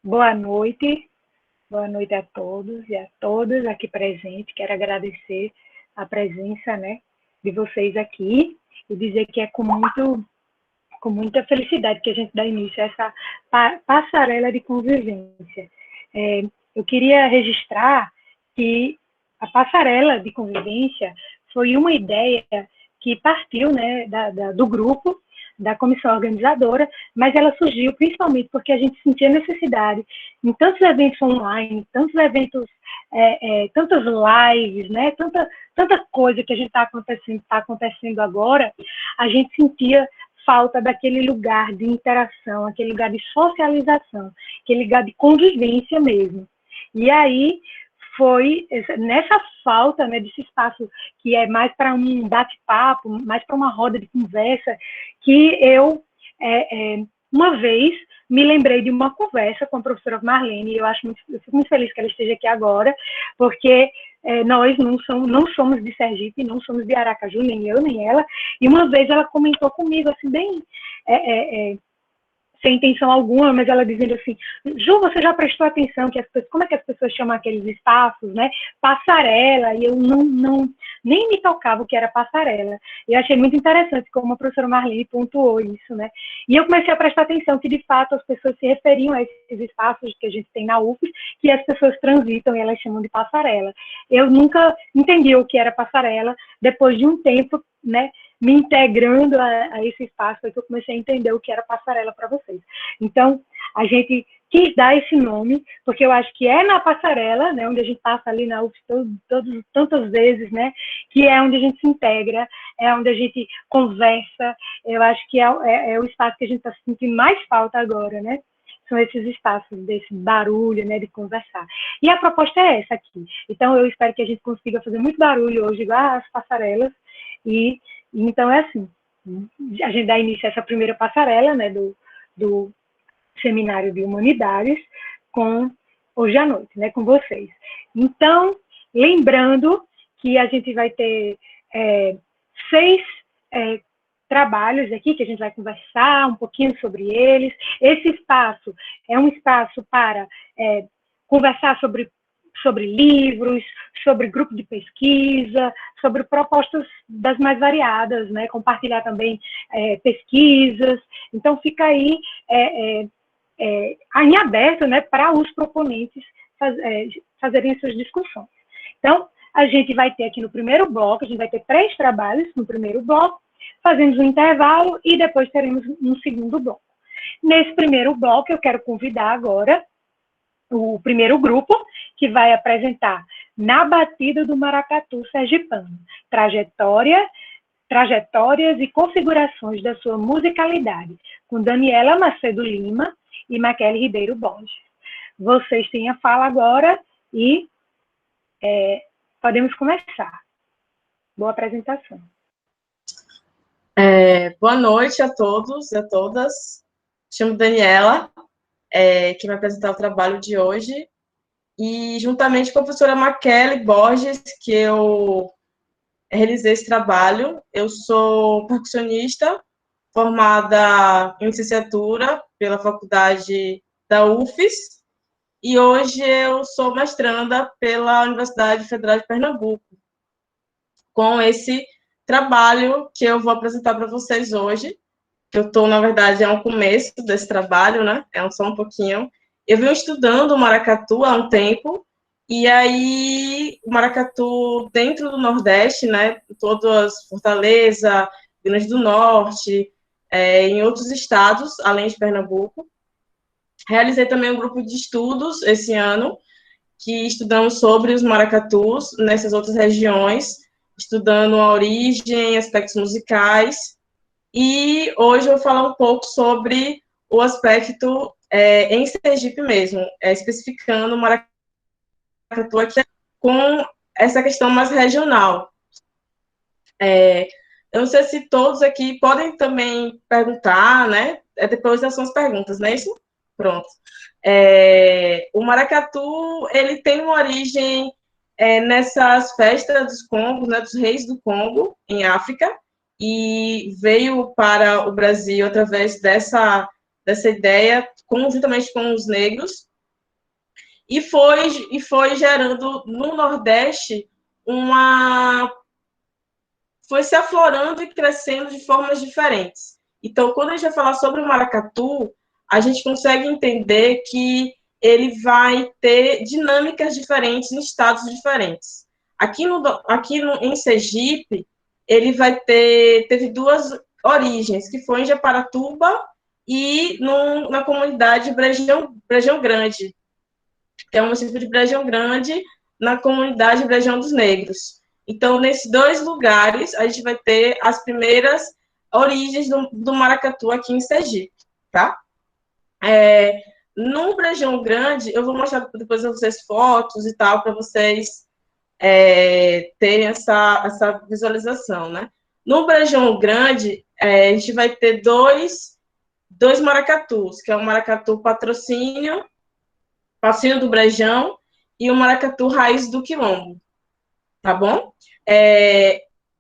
Boa noite a todos e a todas aqui presentes. Quero agradecer a presença, né, de vocês aqui e dizer que é com muita felicidade que a gente dá início a essa passarela de convivência. Eu queria registrar que a passarela de convivência foi uma ideia que partiu, né, do grupo, da comissão organizadora, mas ela surgiu principalmente porque a gente sentia necessidade em tantos eventos online, tantos eventos, tantas lives, né, tanta coisa que a gente está acontecendo agora, a gente sentia falta daquele lugar de interação, aquele lugar de socialização, aquele lugar de convivência mesmo. E aí foi nessa falta, né, desse espaço que é mais para um bate-papo, mais para uma roda de conversa, que eu, uma vez, me lembrei de uma conversa com a professora Marlene, e eu fico muito feliz que ela esteja aqui agora, porque nós não somos de Sergipe, não somos de Aracaju, nem eu, nem ela, e uma vez ela comentou comigo, assim, bem sem intenção alguma, mas ela dizendo assim, Ju, você já prestou atenção que como é que as pessoas chamam aqueles espaços, né? Passarela, e eu nem me tocava o que era passarela. E eu achei muito interessante como a professora Marlene pontuou isso, né? E eu comecei a prestar atenção que, de fato, as pessoas se referiam a esses espaços que a gente tem na UFES, que as pessoas transitam e elas chamam de passarela. Eu nunca entendi o que era passarela, depois de um tempo, né, me integrando a esse espaço, foi que eu comecei a entender o que era passarela para vocês. Então, a gente quis dar esse nome, porque eu acho que é na passarela, né, onde a gente passa ali na UF tantas vezes, né, que é onde a gente se integra, é onde a gente conversa, eu acho que é o espaço que a gente está sentindo mais falta agora, né, são esses espaços desse barulho, né, de conversar. E a proposta é essa aqui. Então, eu espero que a gente consiga fazer muito barulho hoje, igual as passarelas, e então é assim, a gente dá início a essa primeira passarela, né, do Seminário de Humanidades, hoje à noite, né, com vocês. Então, lembrando que a gente vai ter 6 trabalhos aqui, que a gente vai conversar um pouquinho sobre eles. Esse espaço é um espaço para conversar sobre livros, sobre grupo de pesquisa, sobre propostas das mais variadas, né? Compartilhar também pesquisas. Então, fica aí em aberto, né, para os proponentes fazerem suas discussões. Então, a gente vai ter aqui no primeiro bloco, a gente vai ter 3 trabalhos no primeiro bloco, fazemos um intervalo e depois teremos um segundo bloco. Nesse primeiro bloco, eu quero convidar agora o primeiro grupo, que vai apresentar Na Batida do Maracatu Sergipano, trajetórias e configurações da sua musicalidade, com Daniela Macedo Lima e Maquele Ribeiro Borges. Vocês têm a fala agora e podemos começar. Boa apresentação. Boa noite a todos e a todas. Chamo Daniela, que vai apresentar o trabalho de hoje, e juntamente com a professora Maquele Borges, que eu realizei esse trabalho. Eu sou percussionista, formada em licenciatura pela faculdade da UFES, e hoje eu sou mestranda pela Universidade Federal de Pernambuco, com esse trabalho que eu vou apresentar para vocês hoje. Eu estou, na verdade, é um começo desse trabalho, né? Só um pouquinho. Eu venho estudando o maracatu há um tempo, e aí o maracatu dentro do Nordeste, né? Todas Fortaleza, Rio Grande do Norte, em outros estados, além de Pernambuco. Realizei também um grupo de estudos esse ano, que estudamos sobre os maracatus nessas outras regiões, estudando a origem, aspectos musicais. E hoje eu vou falar um pouco sobre o aspecto em Sergipe mesmo, especificando o maracatu aqui com essa questão mais regional. Eu não sei se todos aqui podem também perguntar, né? Depois das suas perguntas, não é isso? Pronto. O maracatu, ele tem uma origem nessas festas dos Congos, né, dos reis do Congo, em África, e veio para o Brasil através dessa ideia, conjuntamente com os negros, foi gerando no Nordeste foi se aflorando e crescendo de formas diferentes. Então, quando a gente vai falar sobre o maracatu, a gente consegue entender que ele vai ter dinâmicas diferentes em estados diferentes. Em Sergipe, ele teve duas origens, que foi em Japaratuba e na comunidade Brejão Grande, que é um município de Brejão Grande, na comunidade Brejão dos Negros. Então, nesses dois lugares, a gente vai ter as primeiras origens do maracatu aqui em Sergipe, tá? No Brejão Grande, eu vou mostrar depois a vocês fotos e tal, para vocês terem essa visualização, né? No Brejão Grande, a gente vai ter dois maracatus, que é o maracatu patrocínio do Brejão, e o maracatu raiz do Quilombo, tá bom?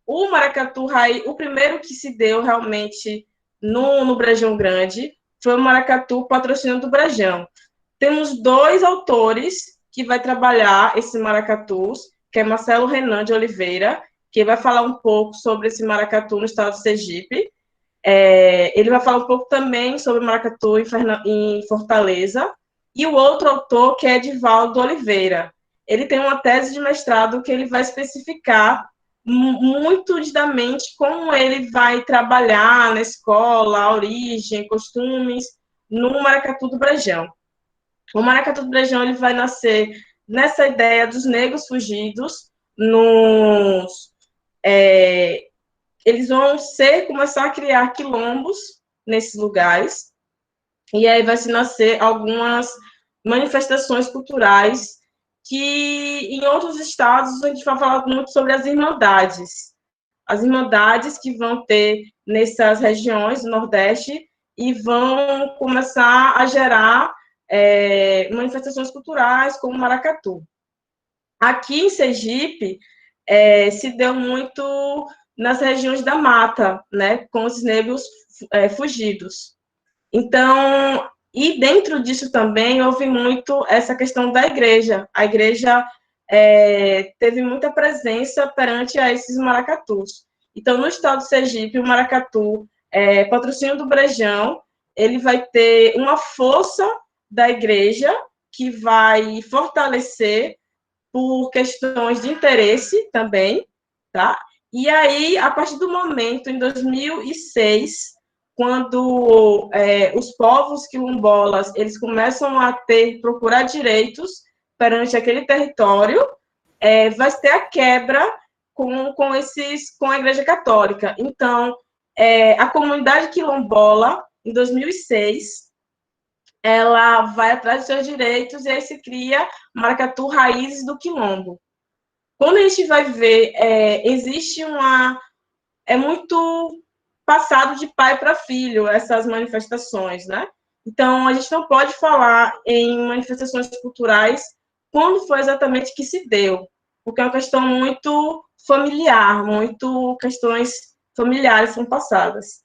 O maracatu raiz, o primeiro que se deu realmente no Brejão Grande foi o maracatu patrocínio do Brejão. Temos dois autores que vai trabalhar esse maracatus, que é Marcelo Renan de Oliveira, que vai falar um pouco sobre esse maracatu no estado de Sergipe. Ele vai falar um pouco também sobre maracatu em Fortaleza. E o outro autor, que é Edivaldo Oliveira. Ele tem uma tese de mestrado que ele vai especificar muito nitidamente como ele vai trabalhar na escola, a origem, costumes, no maracatu do Brejão. O maracatu do Brejão ele vai nascer nessa ideia dos negros fugidos, eles vão começar a criar quilombos nesses lugares, e aí vai se nascer algumas manifestações culturais que em outros estados a gente vai falar muito sobre as irmandades que vão ter nessas regiões do Nordeste e vão começar a gerar manifestações culturais como o maracatu. Aqui em Sergipe, se deu muito nas regiões da mata, né, com os negros fugidos. Então, e dentro disso também houve muito essa questão da igreja. A igreja teve muita presença perante a esses maracatus. Então, no estado de Sergipe, o maracatu, patrocínio do Brejão, ele vai ter uma força da igreja que vai fortalecer por questões de interesse também, tá? E aí, a partir do momento, em 2006, quando os povos quilombolas eles começam a procurar direitos perante aquele território, vai ter a quebra com a Igreja Católica. Então, a comunidade quilombola, em 2006, ela vai atrás dos seus direitos e aí se cria Maracatu Raízes do Quilombo. Quando a gente vai ver, existe é muito passado de pai para filho essas manifestações, né? Então, a gente não pode falar em manifestações culturais quando foi exatamente que se deu, porque é uma questão muito familiar, muito questões familiares são passadas.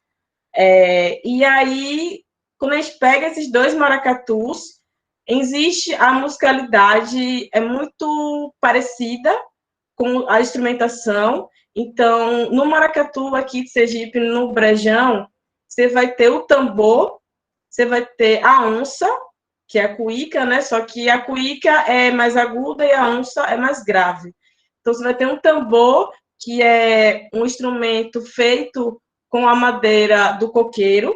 E aí, quando a gente pega esses dois maracatus, existe a musicalidade, é muito parecida com a instrumentação. Então, no maracatu aqui de Sergipe, no Brejão, você vai ter o tambor, você vai ter a onça, que é a cuíca, né? Só que a cuíca é mais aguda e a onça é mais grave. Então, você vai ter um tambor, que é um instrumento feito com a madeira do coqueiro.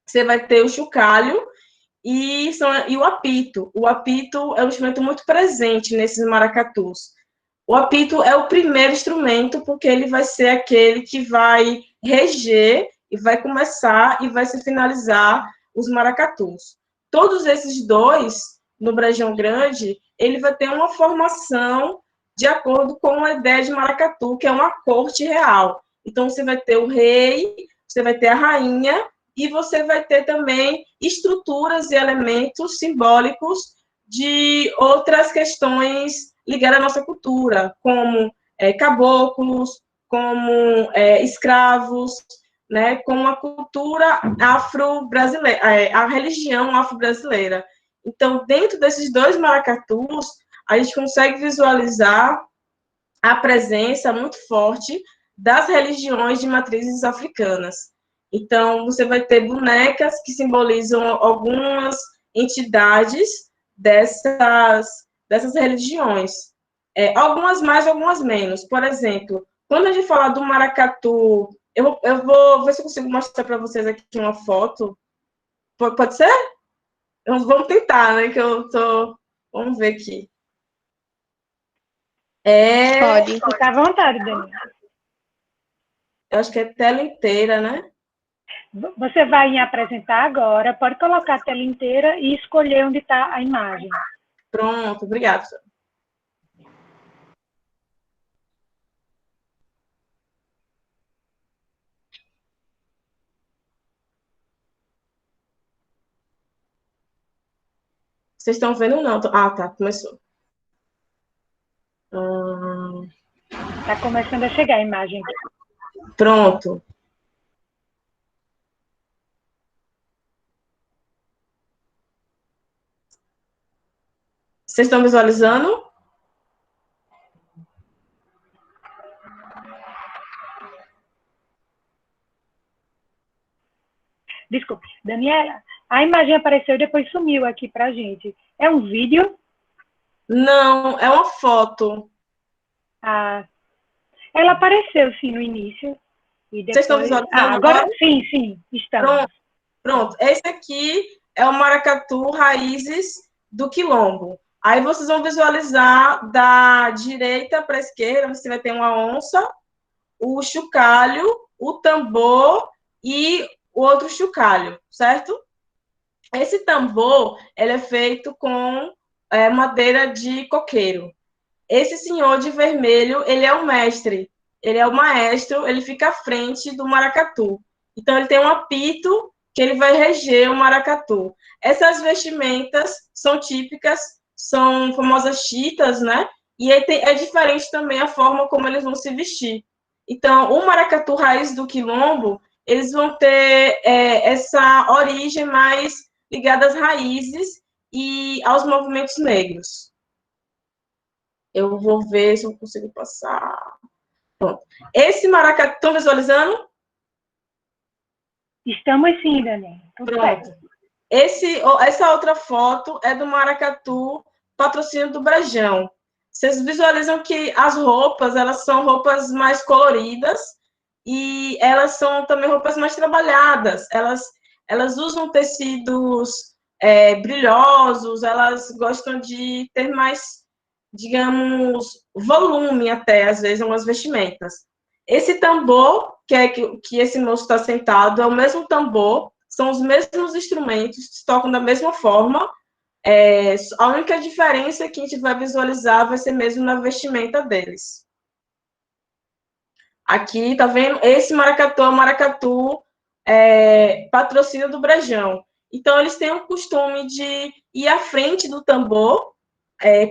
Você vai ter o chocalho e o apito. O apito é um instrumento muito presente nesses maracatus. O apito é o primeiro instrumento, porque ele vai ser aquele que vai reger e vai começar e vai se finalizar os maracatus. Todos esses dois, no Brejão Grande, ele vai ter uma formação de acordo com a ideia de maracatu, que é uma corte real. Então, você vai ter o rei, você vai ter a rainha, e você vai ter também estruturas e elementos simbólicos de outras questões ligadas à nossa cultura, como caboclos, como escravos, né, como a cultura afro-brasileira, a religião afro-brasileira. Então, dentro desses dois maracatus, a gente consegue visualizar a presença muito forte das religiões de matrizes africanas. Então, você vai ter bonecas que simbolizam algumas entidades dessas religiões. Algumas mais, algumas menos. Por exemplo, quando a gente fala do maracatu, eu vou ver se eu consigo mostrar para vocês aqui uma foto. Pode ser? Vamos tentar, né? Que eu tô. Vamos ver aqui. Pode. Fica à vontade, Daniela. Eu acho que é tela inteira, né? Você vai me apresentar agora, pode colocar a tela inteira e escolher onde está a imagem. Pronto, obrigada. Vocês estão vendo ou não? Ah, tá, começou. Está começando a chegar a imagem. Pronto. Vocês estão visualizando? Desculpe, Daniela, a imagem apareceu e depois sumiu aqui para a gente. É um vídeo? Não, é uma foto. Ah, ela apareceu, sim, no início. E Vocês estão depois... visualizando agora agora? sim, estamos. Pronto. Esse aqui é o maracatu raízes do quilombo. Aí vocês vão visualizar da direita para a esquerda, você vai ter uma onça, o chocalho, o tambor e o outro chocalho, certo? Esse tambor, ele é feito com madeira de coqueiro. Esse senhor de vermelho, ele é o mestre, ele é o maestro, ele fica à frente do maracatu. Então, ele tem um apito que ele vai reger o maracatu. Essas vestimentas são típicas, são famosas chitas, né? E é diferente também a forma como eles vão se vestir. Então, o maracatu raiz do quilombo, eles vão ter essa origem mais ligada às raízes e aos movimentos negros. Eu vou ver se eu consigo passar. Pronto. Esse maracatu, estão visualizando? Estamos sim, Daniela. Pronto. Essa outra foto é do maracatu patrocínio do Brejão. Vocês visualizam que as roupas, elas são roupas mais coloridas e elas são também roupas mais trabalhadas. Elas usam tecidos brilhosos, elas gostam de ter mais, digamos, volume até, às vezes, umas vestimentas. Esse tambor, que esse moço está sentado, é o mesmo tambor, são os mesmos instrumentos, tocam da mesma forma, a única diferença que a gente vai visualizar vai ser mesmo na vestimenta deles. Aqui, tá vendo? Esse maracatu é o maracatu patrocínio do Brejão. Então, eles têm o costume de ir à frente do tambor.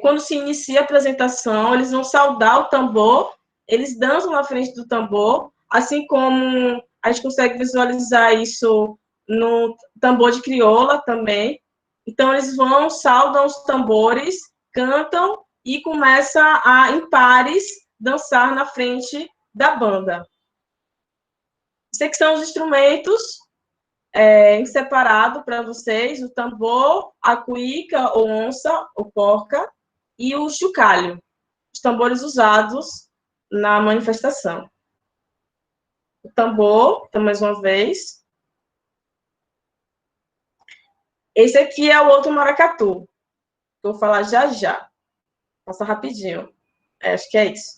Quando se inicia a apresentação, eles vão saudar o tambor, eles dançam na frente do tambor, assim como a gente consegue visualizar isso no tambor de crioula também. Então, eles vão, saudam os tambores, cantam e começam a, em pares, dançar na frente da banda. Esses que são os instrumentos em separado para vocês, o tambor, a cuíca, ou onça, ou porca, e o chocalho, os tambores usados na manifestação. O tambor, então, mais uma vez. Esse aqui é o outro maracatu, que eu vou falar já já. Passa rapidinho. Acho que é isso.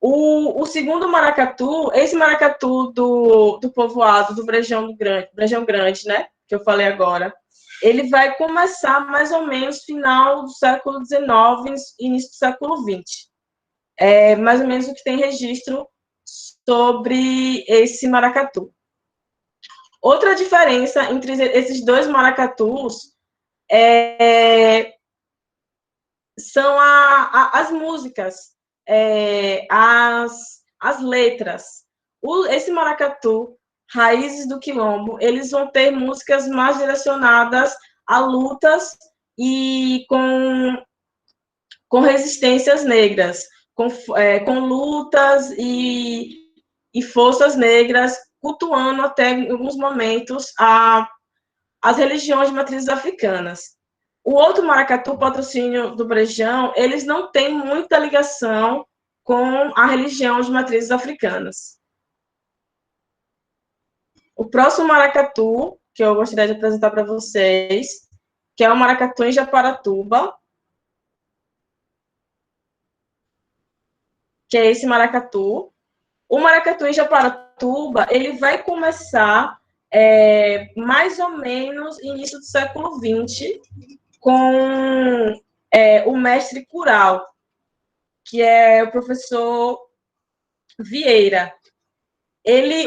O segundo maracatu, esse maracatu do povoado do Brejão Grande, né? Que eu falei agora, ele vai começar mais ou menos final do século XIX, início do século XX. É mais ou menos o que tem registro sobre esse maracatu. Outra diferença entre esses dois maracatus são as músicas, as letras. Esse maracatu, Raízes do Quilombo, eles vão ter músicas mais direcionadas a lutas e com resistências negras, com lutas e forças negras, cultuando até, em alguns momentos, as religiões de matrizes africanas. O outro maracatu, patrocínio do Brejão, eles não têm muita ligação com a religião de matrizes africanas. O próximo maracatu, que eu gostaria de apresentar para vocês, que é o maracatu em Japaratuba, que é esse maracatu. O maracatu em Japaratuba, ele vai começar mais ou menos início do século XX, com o mestre cural, que é o professor Vieira.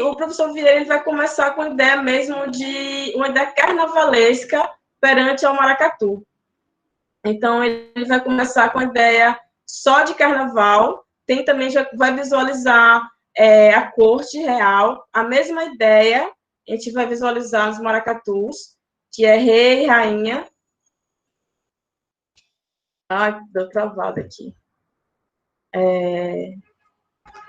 O professor Vieira ele vai começar com a ideia mesmo de uma ideia carnavalesca perante ao maracatu. Então, ele vai começar com a ideia só de carnaval, também já vai visualizar a corte real, a mesma ideia, a gente vai visualizar os maracatus, que é rei e rainha. Ai, deu travado aqui.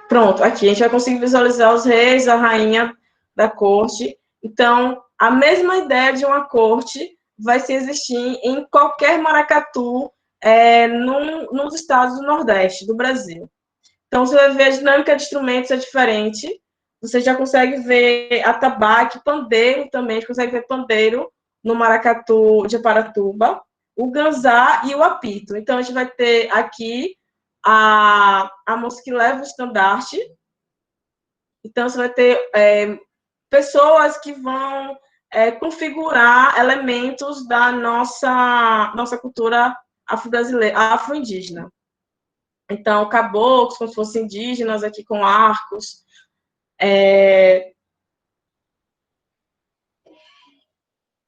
Pronto, aqui a gente vai conseguir visualizar os reis, a rainha da corte. Então, a mesma ideia de uma corte vai se existir em qualquer maracatu nos estados do Nordeste do Brasil. Então, você vai ver a dinâmica de instrumentos é diferente. Você já consegue ver atabaque, pandeiro também, a gente consegue ver pandeiro no maracatu de Aparatuba, o ganzá e o apito. Então, a gente vai ter aqui a moça que leva o estandarte. Então, você vai ter pessoas que vão configurar elementos da nossa cultura afro-brasileira, afro-indígena. Então, caboclos, como se fossem indígenas, aqui com arcos.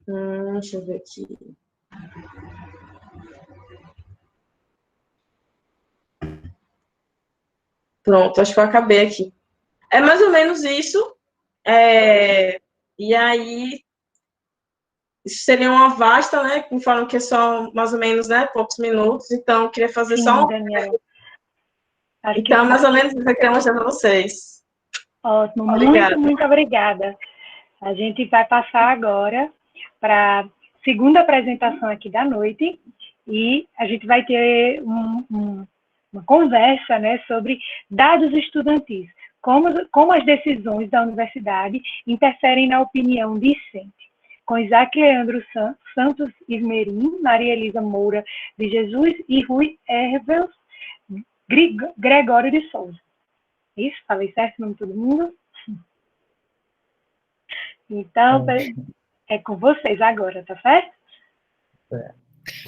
Deixa eu ver aqui. Pronto, acho que eu acabei aqui. É mais ou menos isso. E aí, isso seria uma vasta, né? Como falam que é só mais ou menos, né? Poucos minutos. Então, eu queria fazer só um. Daniela. Então, mais ou menos, isso que eu queria mostrar para vocês. Ótimo, Obrigada. muito obrigada. A gente vai passar agora para a segunda apresentação aqui da noite e a gente vai ter uma conversa, né, sobre dados estudantis, como as decisões da universidade interferem na opinião discente, com Isaac Leandro Santos Ismerim, Maria Elisa Moura de Jesus e Rui Hervels Gregório de Souza. Isso? Falei certo o nome de todo mundo? Então, é com vocês agora, tá certo?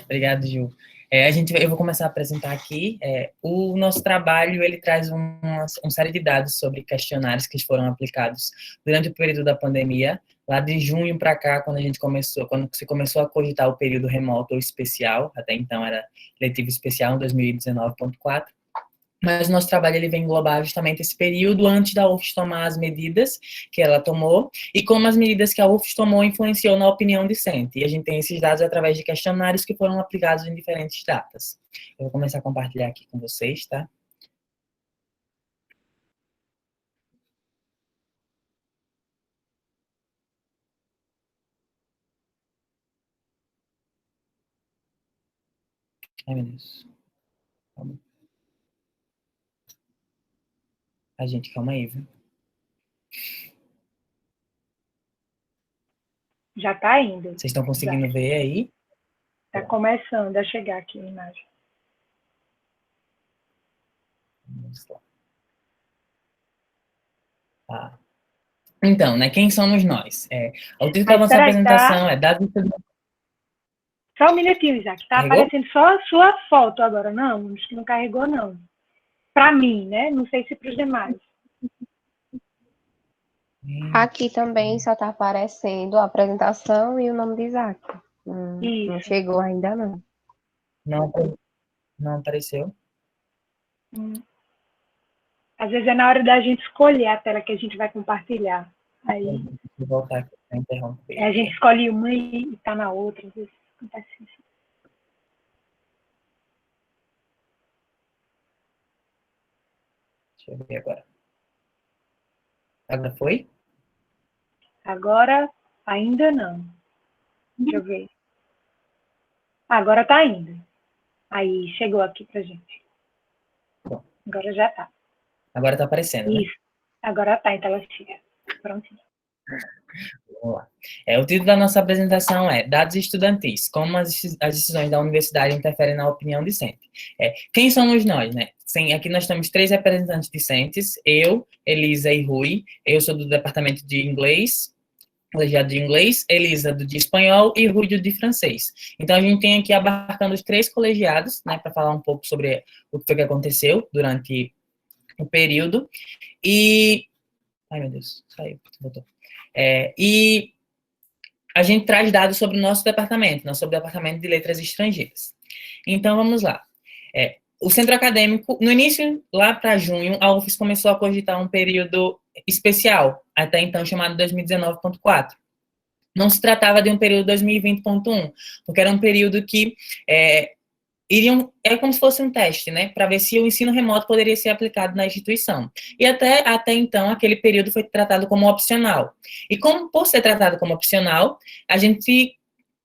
Obrigado, Ju. Eu vou começar a apresentar aqui. O nosso trabalho, ele traz uma série de dados sobre questionários que foram aplicados durante o período da pandemia, lá de junho para cá, quando se começou a cogitar o período remoto ou especial, até então era letivo especial, em 2019.4, mas o nosso trabalho ele vem englobar justamente esse período antes da UFS tomar as medidas que ela tomou e como as medidas que a UFS tomou influenciou na opinião discente. E a gente tem esses dados através de questionários que foram aplicados em diferentes datas. Eu vou começar a compartilhar aqui com vocês, tá? Ai, meu Deus. Calma. Gente, calma aí, viu? Já está indo. Vocês estão conseguindo ver aí? Está começando a chegar aqui a imagem. Vamos lá. Tá. Então, né, quem somos nós? O título da nossa apresentação é dados... Só um minutinho, Isaac. Está aparecendo só a sua foto agora. Não, acho que não carregou, não. Para mim, né? Não sei se para os demais. Aqui também só está aparecendo a apresentação e o nome de Isaac. Não chegou ainda, não. Não apareceu? Às vezes é na hora da gente escolher a tela que a gente vai compartilhar. Aí, Vou voltar aqui para interromper. a gente escolhe uma e está na outra. Às vezes acontece isso. Deixa eu ver agora. Agora foi? Agora, ainda não. Deixa eu ver. Agora está indo. Aí, chegou aqui pra gente. Bom. Agora já está. Agora está aparecendo, né? Isso. Agora está em tela cheia. Prontinho. Vamos lá. O título da nossa apresentação é Dados Estudantis, como as decisões da universidade interferem na opinião discente. Quem somos nós, né? Sim, aqui nós temos 3 representantes discentes, eu, Elisa e Rui. Eu sou do departamento de inglês, colegiado de inglês, Elisa do de espanhol e Rui do de francês. Então, a gente tem aqui abarcando os 3 colegiados, né, para falar um pouco sobre o que foi que aconteceu durante o período. E... Ai, meu Deus, saiu, voltou. E a gente traz dados sobre o nosso departamento de letras estrangeiras. Então, vamos lá. O centro acadêmico, no início, lá para junho, a UFES começou a cogitar um período especial, até então chamado 2019.4. Não se tratava de um período 2020.1, porque era um período que é como se fosse um teste, né, para ver se o ensino remoto poderia ser aplicado na instituição. E até então, aquele período foi tratado como opcional. E como, por ser tratado como opcional,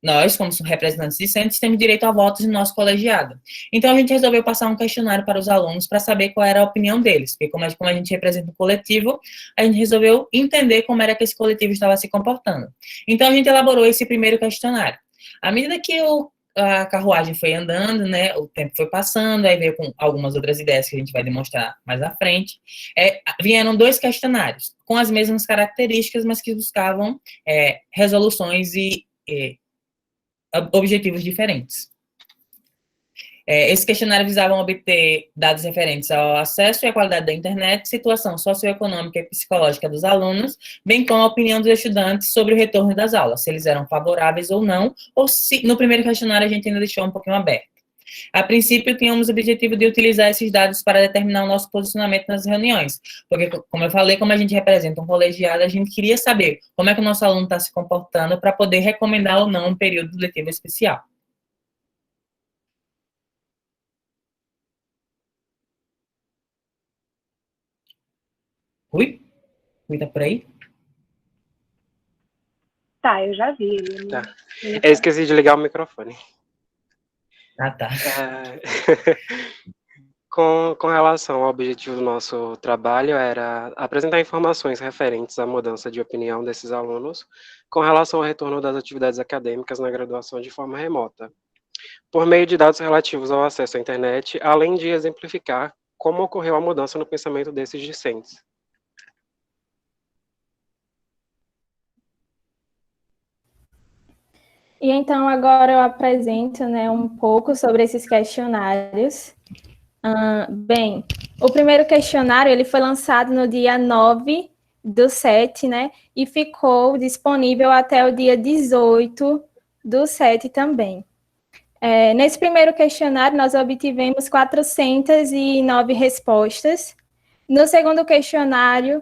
nós, como representantes discentes, temos direito a votos no nosso colegiado. Então, a gente resolveu passar um questionário para os alunos para saber qual era a opinião deles, porque como a gente representa um coletivo, a gente resolveu entender como era que esse coletivo estava se comportando. Então, a gente elaborou esse primeiro questionário. À medida que a carruagem foi andando, né, o tempo foi passando, aí veio com algumas outras ideias que a gente vai demonstrar mais à frente. Vieram 2 questionários, com as mesmas características, mas que buscavam resoluções e objetivos diferentes. Esse questionário visava obter dados referentes ao acesso e à qualidade da internet, situação socioeconômica e psicológica dos alunos, bem como a opinião dos estudantes sobre o retorno das aulas, se eles eram favoráveis ou não, ou se, no primeiro questionário, a gente ainda deixou um pouquinho aberto. A princípio, tínhamos o objetivo de utilizar esses dados para determinar o nosso posicionamento nas reuniões, porque, como eu falei, como a gente representa um colegiado, a gente queria saber como é que o nosso aluno está se comportando para poder recomendar ou não um período letivo especial. Rui? Rui tá por aí? Tá, eu já vi ele. Tá. Eu esqueci de ligar o microfone. Ah, tá. Com relação ao objetivo do nosso trabalho, era apresentar informações referentes à mudança de opinião desses alunos com relação ao retorno das atividades acadêmicas na graduação de forma remota, por meio de dados relativos ao acesso à internet, além de exemplificar como ocorreu a mudança no pensamento desses discentes. E então, agora eu apresento, né, um pouco sobre esses questionários. Bem, o primeiro questionário ele foi lançado no dia 9/7, né, e ficou disponível até o dia 18/7 também. Nesse primeiro questionário, nós obtivemos 409 respostas. No segundo questionário,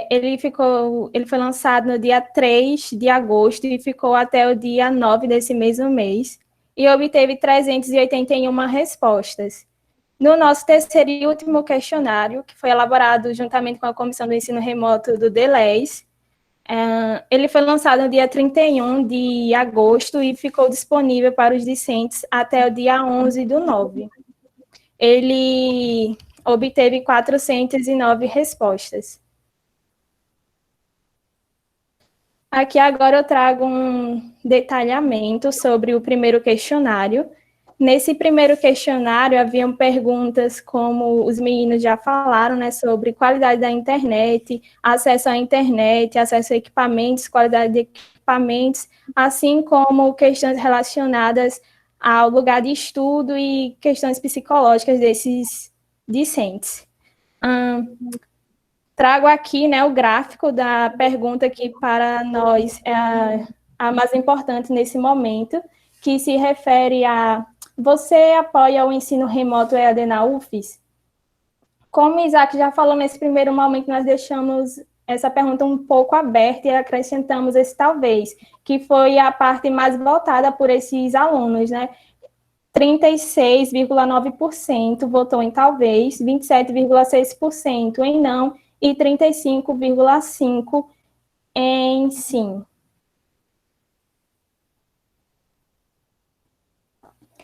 ele foi lançado no dia 3 de agosto e ficou até o dia 9 desse mesmo mês, e obteve 381 respostas. No nosso terceiro e último questionário, que foi elaborado juntamente com a Comissão do Ensino Remoto do DELES, ele foi lançado no dia 31 de agosto e ficou disponível para os discentes até o dia 11/9. Ele obteve 409 respostas. Aqui agora eu trago um detalhamento sobre o primeiro questionário. Nesse primeiro questionário, haviam perguntas como os meninos já falaram, né, sobre qualidade da internet, acesso à internet, acesso a equipamentos, qualidade de equipamentos, assim como questões relacionadas ao lugar de estudo e questões psicológicas desses discentes. Trago aqui, né, o gráfico da pergunta que para nós é a mais importante nesse momento, que se refere a: você apoia o ensino remoto EAD na UFES? Como o Isaac já falou, nesse primeiro momento nós deixamos essa pergunta um pouco aberta e acrescentamos esse talvez, que foi a parte mais votada por esses alunos, né? 36,9% votou em talvez, 27,6% em não e 35,5% em sim.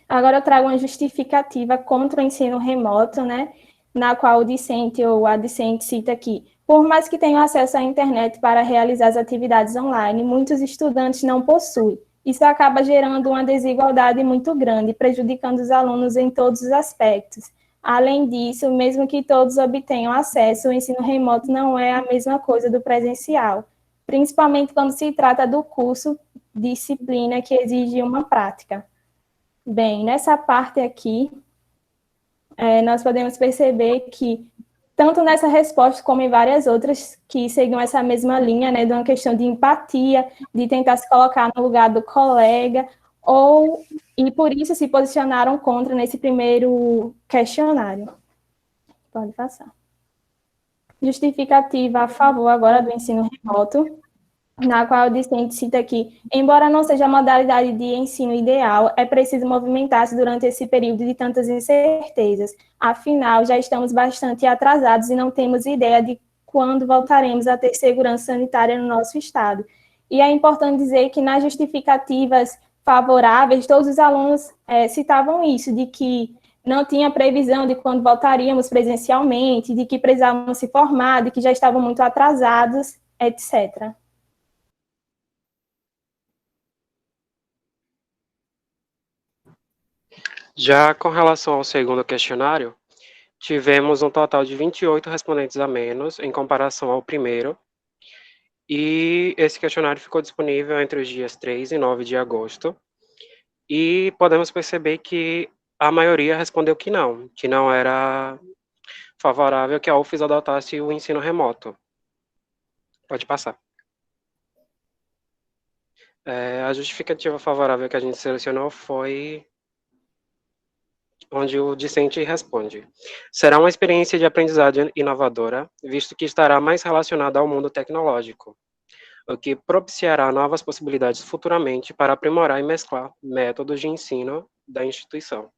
Agora eu trago uma justificativa contra o ensino remoto, né? Na qual o discente ou a discente cita aqui: por mais que tenham acesso à internet para realizar as atividades online, muitos estudantes não possuem. Isso acaba gerando uma desigualdade muito grande, prejudicando os alunos em todos os aspectos. Além disso, mesmo que todos obtenham acesso, o ensino remoto não é a mesma coisa do presencial, principalmente quando se trata do curso, disciplina que exige uma prática. Bem, nessa parte aqui, nós podemos perceber que, tanto nessa resposta como em várias outras que seguem essa mesma linha, né, de uma questão de empatia, de tentar se colocar no lugar do colega, e por isso se posicionaram contra nesse primeiro questionário. Pode passar. Justificativa a favor agora do ensino remoto, na qual o discente cita aqui: embora não seja a modalidade de ensino ideal, é preciso movimentar-se durante esse período de tantas incertezas. Afinal, já estamos bastante atrasados e não temos ideia de quando voltaremos a ter segurança sanitária no nosso estado. E é importante dizer que nas justificativas favoráveis, todos os alunos citavam isso, de que não tinha previsão de quando voltaríamos presencialmente, de que precisávamos se formar, de que já estavam muito atrasados, etc. Já com relação ao segundo questionário, tivemos um total de 28 respondentes a menos em comparação ao primeiro, e esse questionário ficou disponível entre os dias 3 e 9 de agosto, e podemos perceber que a maioria respondeu que não era favorável que a UFES adotasse o ensino remoto. Pode passar. A justificativa favorável que a gente selecionou foi onde o discente responde: será uma experiência de aprendizagem inovadora, visto que estará mais relacionada ao mundo tecnológico, o que propiciará novas possibilidades futuramente para aprimorar e mesclar métodos de ensino da instituição.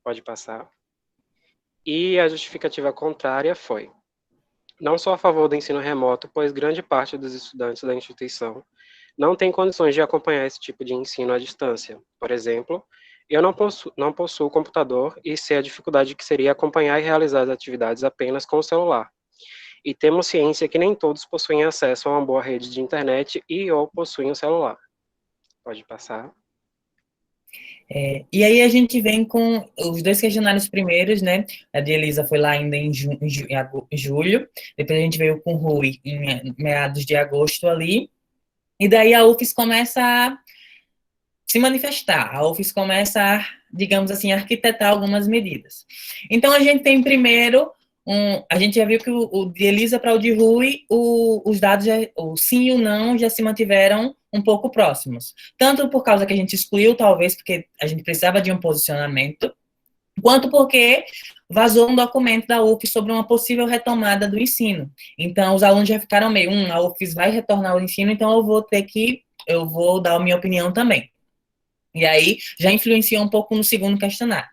Pode passar. E a justificativa contrária foi: não sou a favor do ensino remoto, pois grande parte dos estudantes da instituição não tem condições de acompanhar esse tipo de ensino à distância. Por exemplo, eu não possuo computador e sei a dificuldade que seria acompanhar e realizar as atividades apenas com o celular. E temos ciência que nem todos possuem acesso a uma boa rede de internet ou possuem um celular. Pode passar. E aí a gente vem com os dois questionários primeiros, né? A de Elisa foi lá ainda em julho, depois a gente veio com o Rui em meados de agosto ali, e daí a UFES começa a se manifestar, a UFES começa a, digamos assim, arquitetar algumas medidas. Então, a gente tem primeiro, a gente já viu que o de Elisa para o de Rui, os dados, o sim e o não, já se mantiveram um pouco próximos. Tanto por causa que a gente excluiu, talvez, porque a gente precisava de um posicionamento, quanto porque vazou um documento da UFES sobre uma possível retomada do ensino. Então, os alunos já ficaram meio, a UFES vai retornar ao ensino, então eu vou dar a minha opinião também. E aí, já influenciou um pouco no segundo questionário.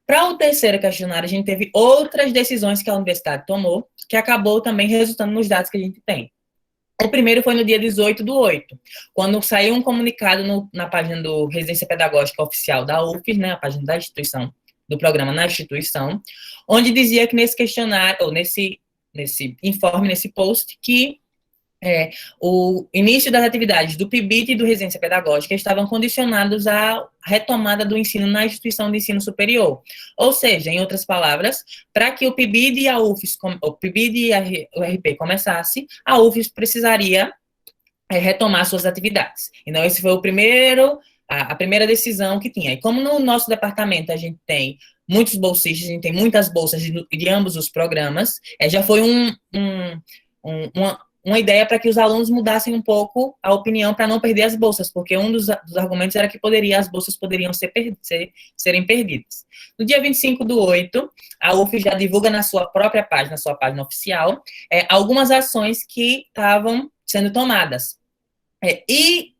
Para o terceiro questionário, a gente teve outras decisões que a universidade tomou, que acabou também resultando nos dados que a gente tem. O primeiro foi no dia 18/8, quando saiu um comunicado na página do Residência Pedagógica Oficial da UFES, né, a página da instituição, do programa na instituição, onde dizia que nesse questionário, ou nesse informe, nesse post, que o início das atividades do PIBIT e do Residência Pedagógica estavam condicionados à retomada do ensino na instituição de ensino superior. Ou seja, em outras palavras, para que o PIBIT e a UFES, o PIBIT e o RP começasse, a UFES precisaria retomar suas atividades. Então, esse foi a primeira decisão que tinha. E como no nosso departamento a gente tem muitos bolsistas, a gente tem muitas bolsas de ambos os programas, já foi uma ideia para que os alunos mudassem um pouco a opinião para não perder as bolsas, porque um dos argumentos era que as bolsas poderiam serem perdidas. No dia 25/8, a UF já divulga na sua própria página, na sua página oficial, algumas ações que estavam sendo tomadas. E,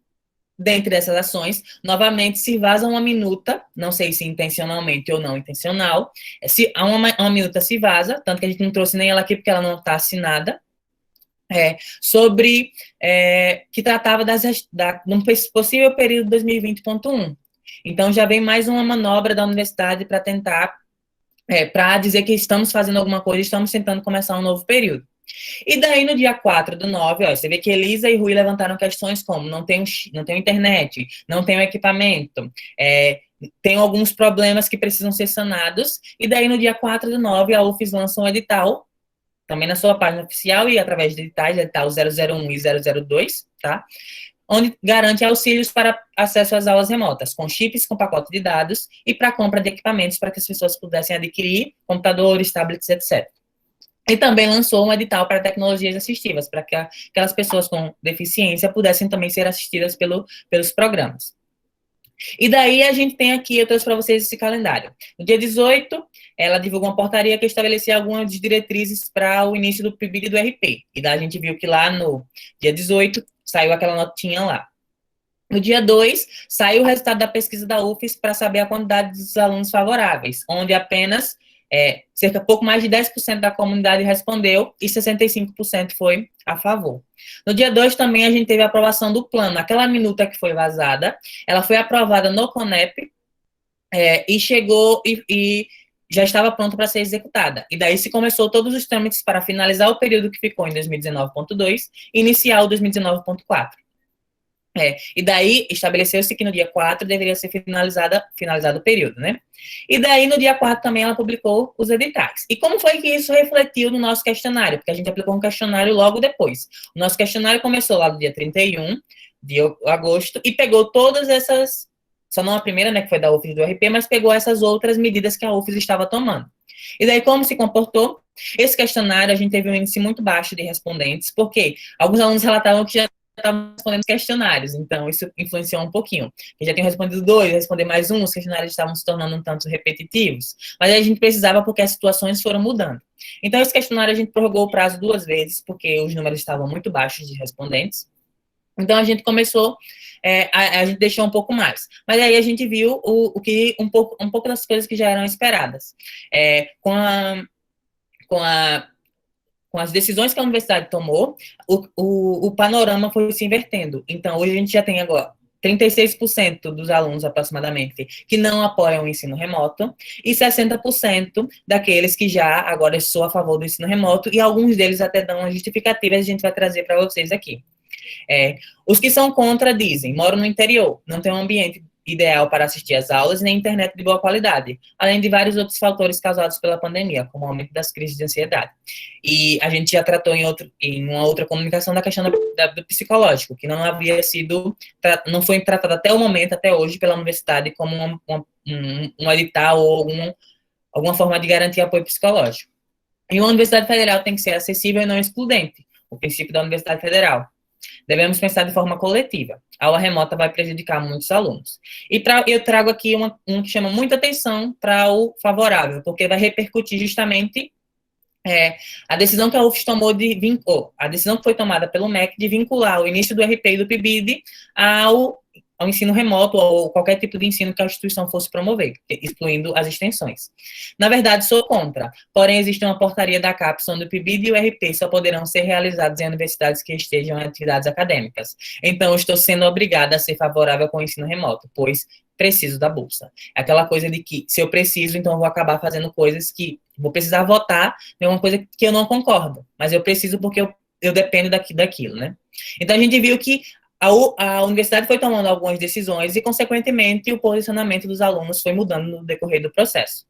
dentre essas ações, novamente se vaza uma minuta, não sei se intencionalmente ou não intencional, uma minuta se vaza, tanto que a gente não trouxe nem ela aqui porque ela não está assinada, sobre que tratava de um possível período 2020.1. Então, já vem mais uma manobra da universidade para tentar, para dizer que estamos fazendo alguma coisa, estamos tentando começar um novo período. E daí, no dia 4/9, você vê que Elisa e Rui levantaram questões como não tenho internet, não tenho equipamento, tem alguns problemas que precisam ser sanados, e daí, no dia 4/9, a UFES lança um edital, também na sua página oficial e através de editais, edital 001 e 002, tá? Onde garante auxílios para acesso às aulas remotas, com chips, com pacote de dados, e para compra de equipamentos para que as pessoas pudessem adquirir computadores, tablets, etc. E também lançou um edital para tecnologias assistivas, para que aquelas pessoas com deficiência pudessem também ser assistidas pelos programas. E daí a gente tem aqui, eu trouxe para vocês esse calendário. No dia 18, ela divulgou uma portaria que estabelecia algumas diretrizes para o início do PIBID e do RP. E daí a gente viu que lá no dia 18, saiu aquela notinha lá. No dia 2, saiu o resultado da pesquisa da UFES para saber a quantidade dos alunos favoráveis, onde apenas pouco mais de 10% da comunidade respondeu e 65% foi a favor. No dia 2 também a gente teve a aprovação do plano. Aquela minuta que foi vazada, ela foi aprovada no CONEP e chegou e já estava pronta para ser executada. E daí se começou todos os trâmites para finalizar o período que ficou em 2019.2 e iniciar o 2019.4. E daí estabeleceu-se que no dia 4 deveria ser finalizado o período, né? E daí no dia 4 também ela publicou os editais. E como foi que isso refletiu no nosso questionário? Porque a gente aplicou um questionário logo depois. O nosso questionário começou lá no dia 31 de agosto e pegou todas essas, só não a primeira, né, que foi da UFES e do RP, mas pegou essas outras medidas que a UFES estava tomando. E daí como se comportou? Esse questionário a gente teve um índice muito baixo de respondentes, porque alguns alunos relatavam que já estavam respondendo questionários, então isso influenciou um pouquinho. Eu já tinha respondido 2, responder mais um, os questionários estavam se tornando um tanto repetitivos, mas aí a gente precisava porque as situações foram mudando. Então, esse questionário a gente prorrogou o prazo 2 vezes, porque os números estavam muito baixos de respondentes. Então, a gente começou, a gente deixou um pouco mais. Mas aí a gente viu um pouco das coisas que já eram esperadas. Com as decisões que a universidade tomou, o panorama foi se invertendo. Então, hoje a gente já tem agora 36% dos alunos, aproximadamente, que não apoiam o ensino remoto, e 60% daqueles que já agora sou a favor do ensino remoto, e alguns deles até dão uma justificativa, a gente vai trazer para vocês aqui. Os que são contra dizem, moram no interior, não tem um ambiente ideal para assistir às aulas, nem internet de boa qualidade, além de vários outros fatores causados pela pandemia, como o aumento das crises de ansiedade. E a gente já tratou em uma outra comunicação da questão do psicológico, que não foi tratado até o momento, até hoje, pela universidade como um edital ou alguma forma de garantir apoio psicológico. E uma universidade federal tem que ser acessível e não excludente, o princípio da Universidade Federal. Devemos pensar de forma coletiva. A aula remota vai prejudicar muitos alunos. E eu trago aqui um que chama muita atenção para o favorável, porque vai repercutir justamente a decisão que a UFES tomou a decisão que foi tomada pelo MEC de vincular o início do RP e do PIBID ao ensino remoto ou qualquer tipo de ensino que a instituição fosse promover, excluindo as extensões. Na verdade, sou contra, porém existe uma portaria da CAPES onde o PIBID e o RP só poderão ser realizados em universidades que estejam em atividades acadêmicas. Então, estou sendo obrigada a ser favorável com o ensino remoto, pois preciso da bolsa. É aquela coisa de que, se eu preciso, então eu vou acabar fazendo coisas que vou precisar votar em uma coisa que eu não concordo, mas eu preciso porque eu dependo daquilo, né? Então, a gente viu que a universidade foi tomando algumas decisões e, consequentemente, o posicionamento dos alunos foi mudando no decorrer do processo.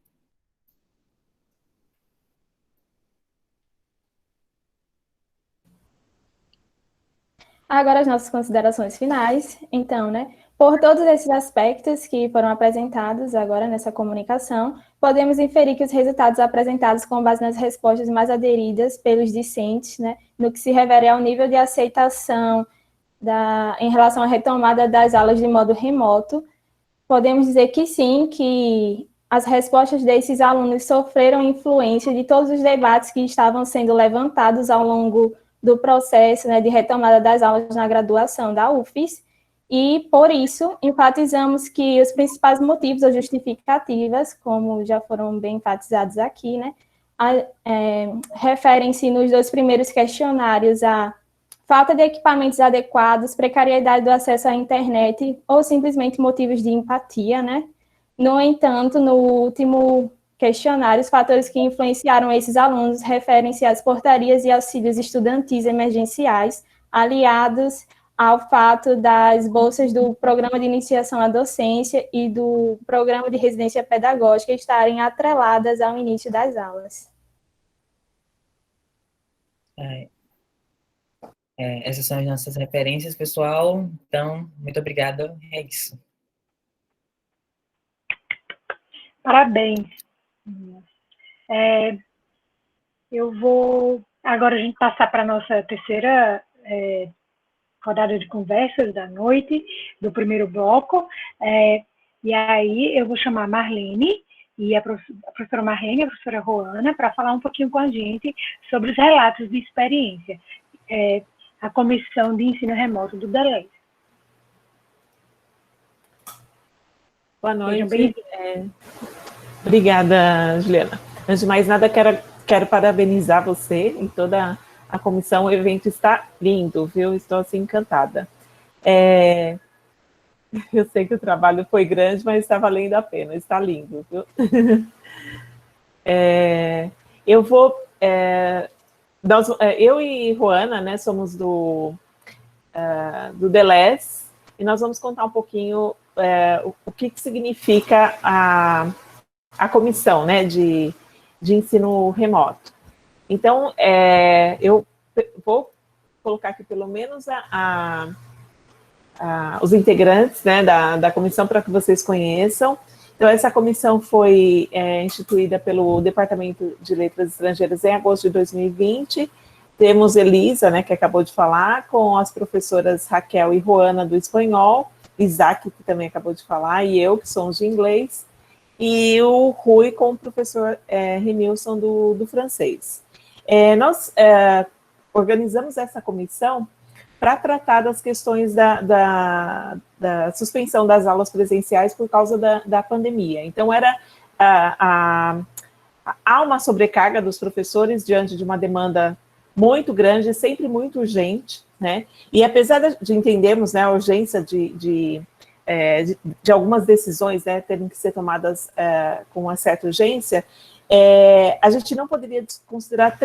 Agora as nossas considerações finais. Então, né, Por todos esses aspectos que foram apresentados agora nessa comunicação, podemos inferir que os resultados apresentados com base nas respostas mais aderidas pelos discentes, né, no que se refere ao nível de aceitação em relação à retomada das aulas de modo remoto, podemos dizer que sim, que as respostas desses alunos sofreram influência de todos os debates que estavam sendo levantados ao longo do processo, né, de retomada das aulas na graduação da UFES, e, por isso, enfatizamos que os principais motivos ou justificativas, como já foram bem enfatizados aqui, né, referem-se nos 2 primeiros questionários a falta de equipamentos adequados, precariedade do acesso à internet ou simplesmente motivos de empatia, né? No entanto, no último questionário, os fatores que influenciaram esses alunos referem-se às portarias e auxílios estudantis emergenciais, aliados ao fato das bolsas do Programa de Iniciação à Docência e do Programa de Residência Pedagógica estarem atreladas ao início das aulas. Essas são as nossas referências, pessoal. Então, muito obrigada. É isso. Parabéns. Eu vou agora a gente passar para a nossa terceira rodada de conversas da noite, do primeiro bloco. E aí eu vou chamar a Marlene e a professora Marlene e a professora Roana para falar um pouquinho com a gente sobre os relatos de experiência. A Comissão de Ensino Remoto do DELES. Boa noite. Obrigada, Juliana. Antes de mais nada, quero parabenizar você e toda a comissão. O evento está lindo, viu? Estou assim encantada. Eu sei que o trabalho foi grande, mas está valendo a pena. Está lindo, viu? Eu vou... eu e Roana, né, somos do DELES, e nós vamos contar um pouquinho o que significa a comissão, né, de ensino remoto. Então, eu vou colocar aqui pelo menos os integrantes, né, da comissão para que vocês conheçam. Então, essa comissão foi instituída pelo Departamento de Letras Estrangeiras em agosto de 2020. Temos Elisa, né, que acabou de falar, com as professoras Raquel e Roana do espanhol, Isaac, que também acabou de falar, e eu, que somos de inglês, e o Rui com o professor Renilson do francês. Nós organizamos essa comissão para tratar das questões da suspensão das aulas presenciais por causa da pandemia. Então, há uma sobrecarga dos professores diante de uma demanda muito grande, sempre muito urgente, né? E apesar de entendermos, né, a urgência de algumas decisões, né, terem que ser tomadas com uma certa urgência, a gente não poderia desconsiderar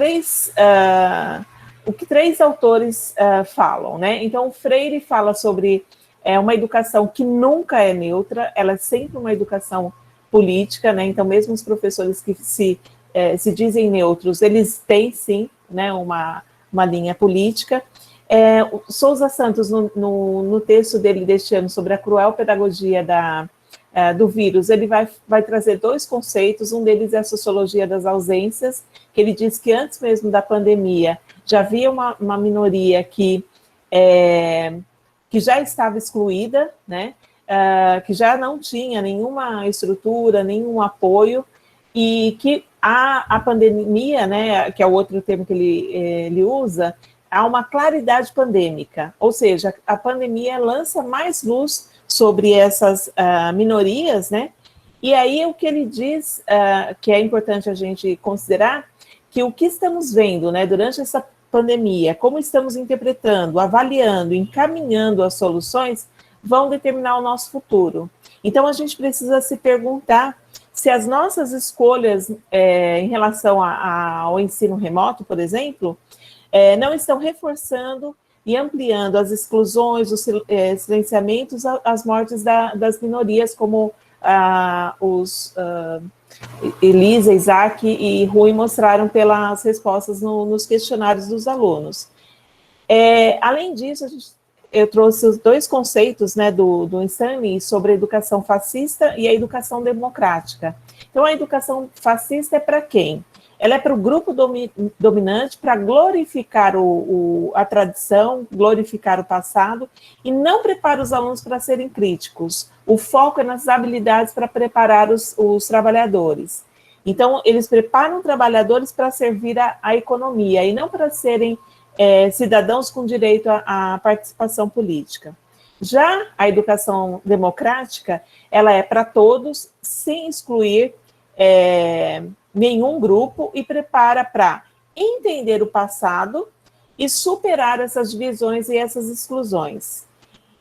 o que 3 autores falam, né? Então, o Freire fala sobre uma educação que nunca é neutra, ela é sempre uma educação política, né? Então, mesmo os professores que se dizem neutros, eles têm, sim, né, uma linha política. O Sousa Santos, no texto dele deste ano sobre a cruel pedagogia do vírus, ele vai trazer 2 conceitos, um deles é a sociologia das ausências, que ele diz que antes mesmo da pandemia já havia uma minoria que já estava excluída, né, que já não tinha nenhuma estrutura, nenhum apoio, e que a pandemia, né, que é o outro termo que ele usa, há uma claridade pandêmica, ou seja, a pandemia lança mais luz sobre essas minorias, né? E aí o que ele diz, que é importante a gente considerar, que o que estamos vendo, né, durante essa pandemia, como estamos interpretando, avaliando, encaminhando as soluções, vão determinar o nosso futuro. Então, a gente precisa se perguntar se as nossas escolhas em relação ao ensino remoto, por exemplo, não estão reforçando e ampliando as exclusões, os silenciamentos, as mortes das minorias, como Elisa, Isaac e Rui mostraram pelas respostas nos questionários dos alunos. Além disso, eu trouxe os dois conceitos, né, do Stanley sobre a educação fascista e a educação democrática. Então, a educação fascista é para quem? Ela é para o grupo dominante, para glorificar a tradição, glorificar o passado, e não prepara os alunos para serem críticos. O foco é nas habilidades para preparar os trabalhadores. Então, eles preparam trabalhadores para servir a economia, e não para serem cidadãos com direito à participação política. Já a educação democrática, ela é para todos, sem excluir nenhum grupo, e prepara para entender o passado e superar essas divisões e essas exclusões.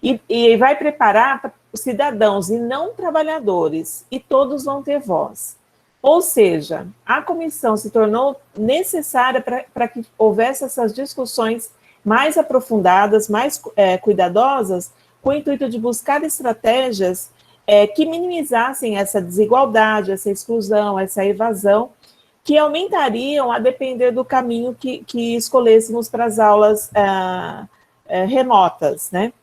E vai preparar os cidadãos e não trabalhadores, e todos vão ter voz. Ou seja, a comissão se tornou necessária para que houvesse essas discussões mais aprofundadas, mais cuidadosas, com o intuito de buscar estratégias que minimizassem essa desigualdade, essa exclusão, essa evasão, que aumentariam a depender do caminho que escolhêssemos para as aulas remotas, né?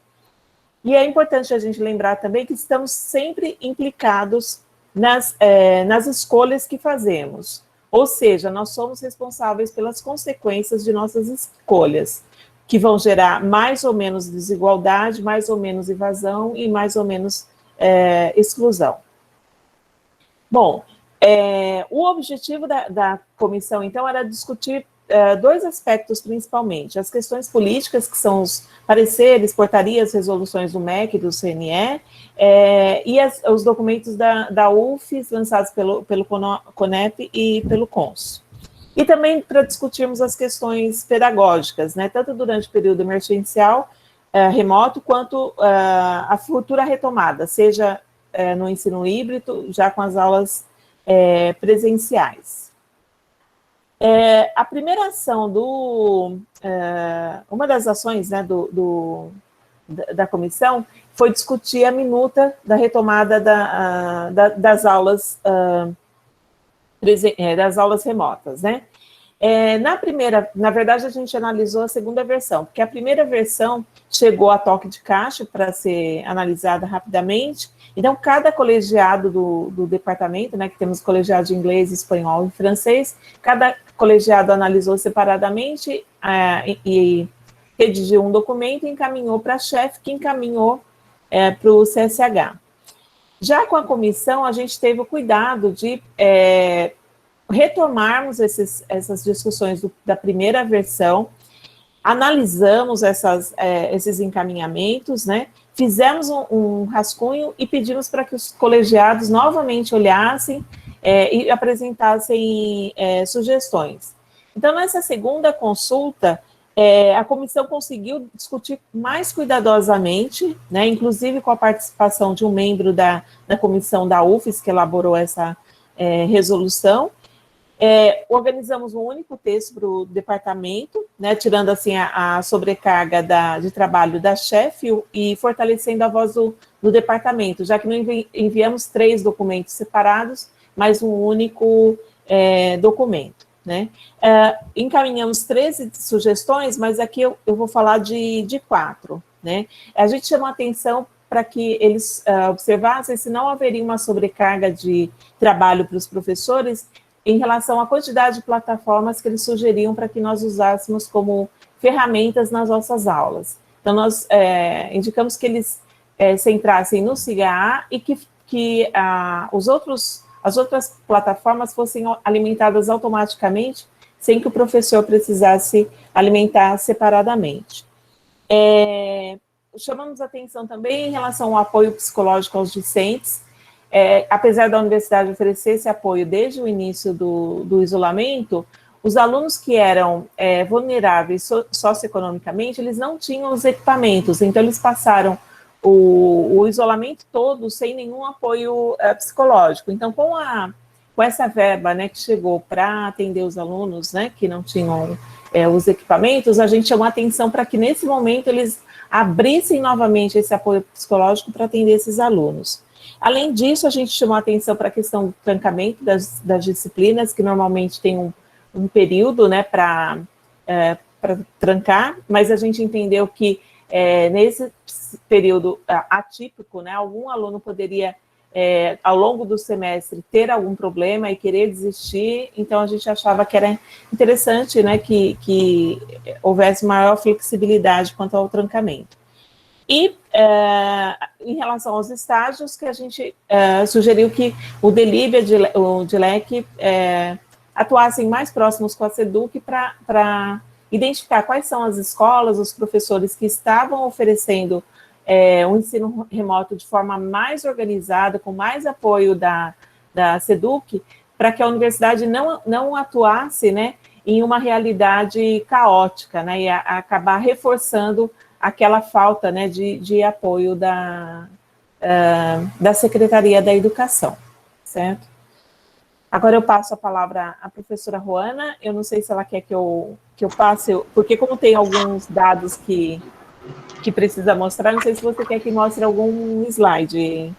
E é importante a gente lembrar também que estamos sempre implicados nas escolhas que fazemos. Ou seja, nós somos responsáveis pelas consequências de nossas escolhas, que vão gerar mais ou menos desigualdade, mais ou menos evasão e mais ou menos exclusão. Bom, o objetivo da comissão, então, era discutir dois aspectos principalmente: as questões políticas, que são os pareceres, portarias, resoluções do MEC e do CNE, e os documentos da UFES, lançados pelo CONEP e pelo CONSO. E também para discutirmos as questões pedagógicas, né, tanto durante o período emergencial, remoto, quanto a futura retomada, seja no ensino híbrido, já com as aulas presenciais. A primeira ação uma das ações, né, da comissão foi discutir a minuta da retomada das aulas remotas, né? Na verdade, a gente analisou a segunda versão, porque a primeira versão chegou a toque de caixa para ser analisada rapidamente. Então, cada colegiado do departamento, né, que temos colegiado de inglês, espanhol e francês, cada colegiado analisou separadamente e redigiu um documento e encaminhou para a chefe, que encaminhou para o CSH. Já com a comissão, a gente teve o cuidado de retomarmos essas discussões da primeira versão, analisamos esses encaminhamentos, né? Fizemos um rascunho e pedimos para que os colegiados novamente olhassem e apresentassem sugestões. Então, nessa segunda consulta, a comissão conseguiu discutir mais cuidadosamente, né, inclusive com a participação de um membro da comissão da UFES, que elaborou essa resolução. Organizamos um único texto para o departamento, né, tirando assim a sobrecarga de trabalho da chefe e fortalecendo a voz do departamento, já que não enviamos 3 documentos separados, mas um único documento, né. Encaminhamos 13 sugestões, mas aqui eu vou falar de 4, né. A gente chamou a atenção para que eles observassem se não haveria uma sobrecarga de trabalho para os professores em relação à quantidade de plataformas que eles sugeriam para que nós usássemos como ferramentas nas nossas aulas. Então, nós indicamos que eles se entrassem no SIGA e que as outras plataformas fossem alimentadas automaticamente, sem que o professor precisasse alimentar separadamente. Chamamos atenção também em relação ao apoio psicológico aos discentes. Apesar da universidade oferecer esse apoio desde o início do isolamento, os alunos que eram vulneráveis socioeconomicamente, eles não tinham os equipamentos, então eles passaram o isolamento todo sem nenhum apoio psicológico. Então, com essa verba, né, que chegou para atender os alunos, né, que não tinham os equipamentos, a gente chamou atenção para que nesse momento eles abrissem novamente esse apoio psicológico para atender esses alunos. Além disso, a gente chamou a atenção para a questão do trancamento das disciplinas, que normalmente tem um período, né, para trancar, mas a gente entendeu que nesse período atípico, né, algum aluno poderia, ao longo do semestre, ter algum problema e querer desistir, então a gente achava que era interessante, né, que houvesse maior flexibilidade quanto ao trancamento. E, em relação aos estágios, que a gente sugeriu que o DELIB e o DILEC atuassem mais próximos com a SEDUC para identificar quais são as escolas, os professores que estavam oferecendo um ensino remoto de forma mais organizada, com mais apoio da SEDUC, para que a universidade não atuasse, né, em uma realidade caótica, né, e acabar reforçando aquela falta, né, de apoio da Secretaria da Educação, certo? Agora eu passo a palavra à professora Roana. Eu não sei se ela quer que eu passe, porque como tem alguns dados que precisa mostrar, não sei se você quer que mostre algum slide.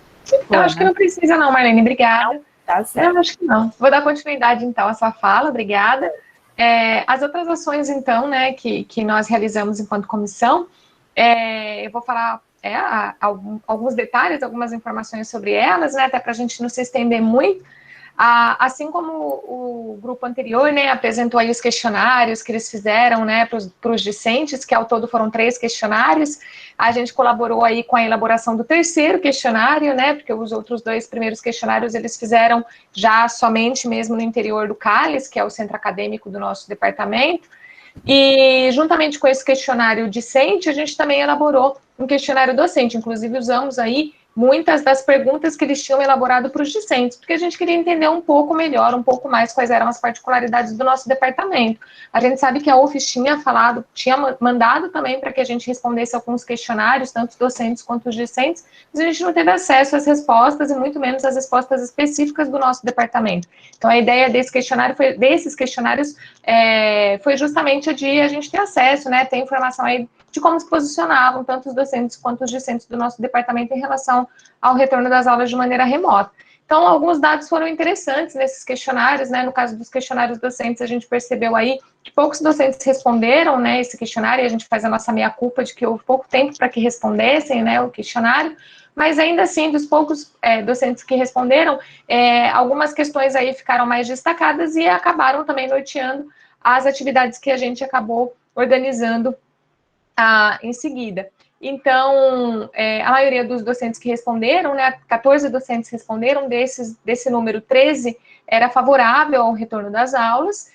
Eu acho que não precisa não, Marlene, obrigada. Não? Tá certo. Eu acho que não. Vou dar continuidade, então, à sua fala, obrigada. As outras ações, então, né, que nós realizamos enquanto comissão, eu vou falar alguns detalhes, algumas informações sobre elas, né, até para a gente não se estender muito. Assim como o grupo anterior, né, apresentou aí os questionários que eles fizeram, né, para os discentes, que ao todo foram 3 questionários, a gente colaborou aí com a elaboração do 3º questionário, né, porque os outros 2 primeiros questionários eles fizeram já somente mesmo no interior do CALES, que é o centro acadêmico do nosso departamento, e juntamente com esse questionário discente, a gente também elaborou um questionário docente, inclusive usamos aí muitas das perguntas que eles tinham elaborado para os discentes, porque a gente queria entender um pouco melhor, um pouco mais quais eram as particularidades do nosso departamento. A gente sabe que a UFES tinha mandado também para que a gente respondesse alguns questionários, tanto os docentes quanto os discentes, mas a gente não teve acesso às respostas, e muito menos às respostas específicas do nosso departamento. Então, a ideia desses questionários foi justamente a de a gente ter acesso, né, ter informação aí de como se posicionavam tanto os docentes quanto os discentes do nosso departamento em relação ao retorno das aulas de maneira remota. Então, alguns dados foram interessantes nesses questionários, né, no caso dos questionários docentes, a gente percebeu aí que poucos docentes responderam, né, esse questionário, e a gente faz a nossa meia-culpa de que houve pouco tempo para que respondessem, né, o questionário, mas ainda assim, dos poucos docentes que responderam, algumas questões aí ficaram mais destacadas e acabaram também norteando as atividades que a gente acabou organizando em seguida. Então, a maioria dos docentes que responderam, né, 14 docentes responderam, desse número, 13 era favorável ao retorno das aulas,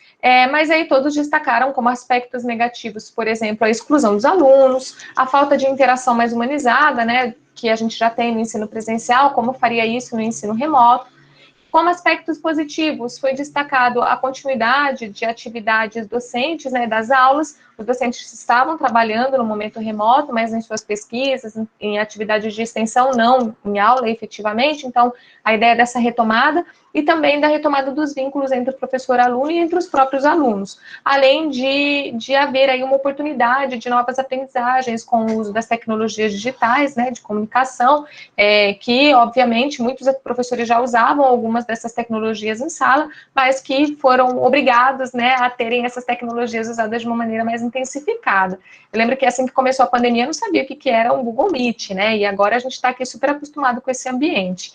mas aí todos destacaram como aspectos negativos, por exemplo, a exclusão dos alunos, a falta de interação mais humanizada, né, que a gente já tem no ensino presencial, como faria isso no ensino remoto. Como aspectos positivos, foi destacado a continuidade de atividades docentes, né, das aulas. Os docentes estavam trabalhando no momento remoto, mas em suas pesquisas, em atividades de extensão, não em aula efetivamente. Então, a ideia dessa retomada e também da retomada dos vínculos entre o professor e aluno e entre os próprios alunos, além de haver aí uma oportunidade de novas aprendizagens com o uso das tecnologias digitais, né, de comunicação, que, obviamente, muitos professores já usavam algumas dessas tecnologias em sala, mas que foram obrigados, né, a terem essas tecnologias usadas de uma maneira mais intensificada. Eu lembro que assim que começou a pandemia, eu não sabia o que era um Google Meet, né, e agora a gente está aqui super acostumado com esse ambiente.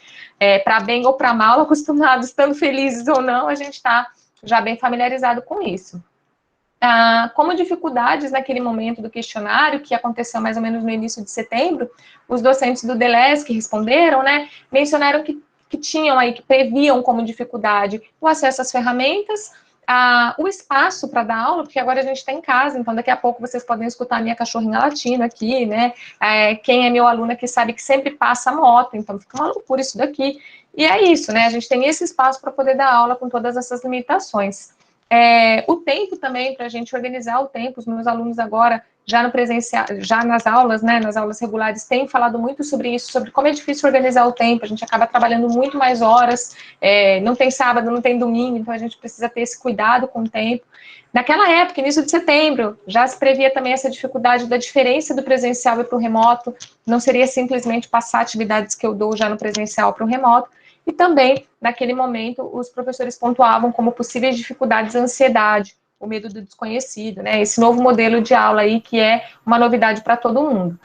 Para bem ou para mal, acostumados, estando felizes ou não, a gente está já bem familiarizado com isso. Como dificuldades naquele momento do questionário, que aconteceu mais ou menos no início de setembro, os docentes do DELES que responderam, né, mencionaram que tinham aí, que previam como dificuldade o acesso às ferramentas, o espaço para dar aula, porque agora a gente está em casa, então daqui a pouco vocês podem escutar a minha cachorrinha latindo aqui, né, quem é meu aluno aqui sabe que sempre passa moto, então fica uma loucura isso daqui, e é isso, né, a gente tem esse espaço para poder dar aula com todas essas limitações. O tempo também, para a gente organizar o tempo, os meus alunos agora, já no presencial, já nas aulas, né, nas aulas regulares, têm falado muito sobre isso, sobre como é difícil organizar o tempo, a gente acaba trabalhando muito mais horas, não tem sábado, não tem domingo, então a gente precisa ter esse cuidado com o tempo. Naquela época, início de setembro, já se previa também essa dificuldade da diferença do presencial e para o remoto, não seria simplesmente passar atividades que eu dou já no presencial para o remoto, e também, naquele momento, os professores pontuavam como possíveis dificuldades a ansiedade, o medo do desconhecido, né? Esse novo modelo de aula aí que é uma novidade para todo mundo,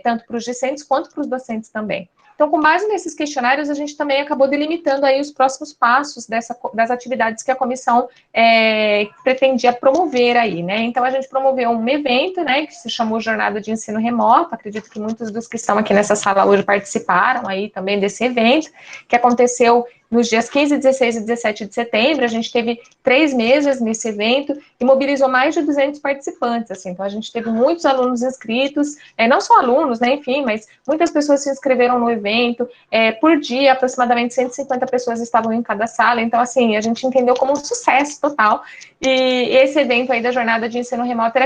tanto para os discentes quanto para os docentes também. Então, com base nesses questionários, a gente também acabou delimitando aí os próximos passos das atividades que a comissão pretendia promover aí, né? Então, a gente promoveu um evento, né, que se chamou Jornada de Ensino Remoto. Acredito que muitos dos que estão aqui nessa sala hoje participaram aí também desse evento, que aconteceu nos dias 15, 16 e 17 de setembro. A gente teve 3 mesas nesse evento e mobilizou mais de 200 participantes, assim. Então, a gente teve muitos alunos inscritos, não só alunos, né, enfim, mas muitas pessoas se inscreveram no evento. Por dia, aproximadamente 150 pessoas estavam em cada sala. Então, assim, a gente entendeu como um sucesso total. E esse evento aí da Jornada de Ensino Remoto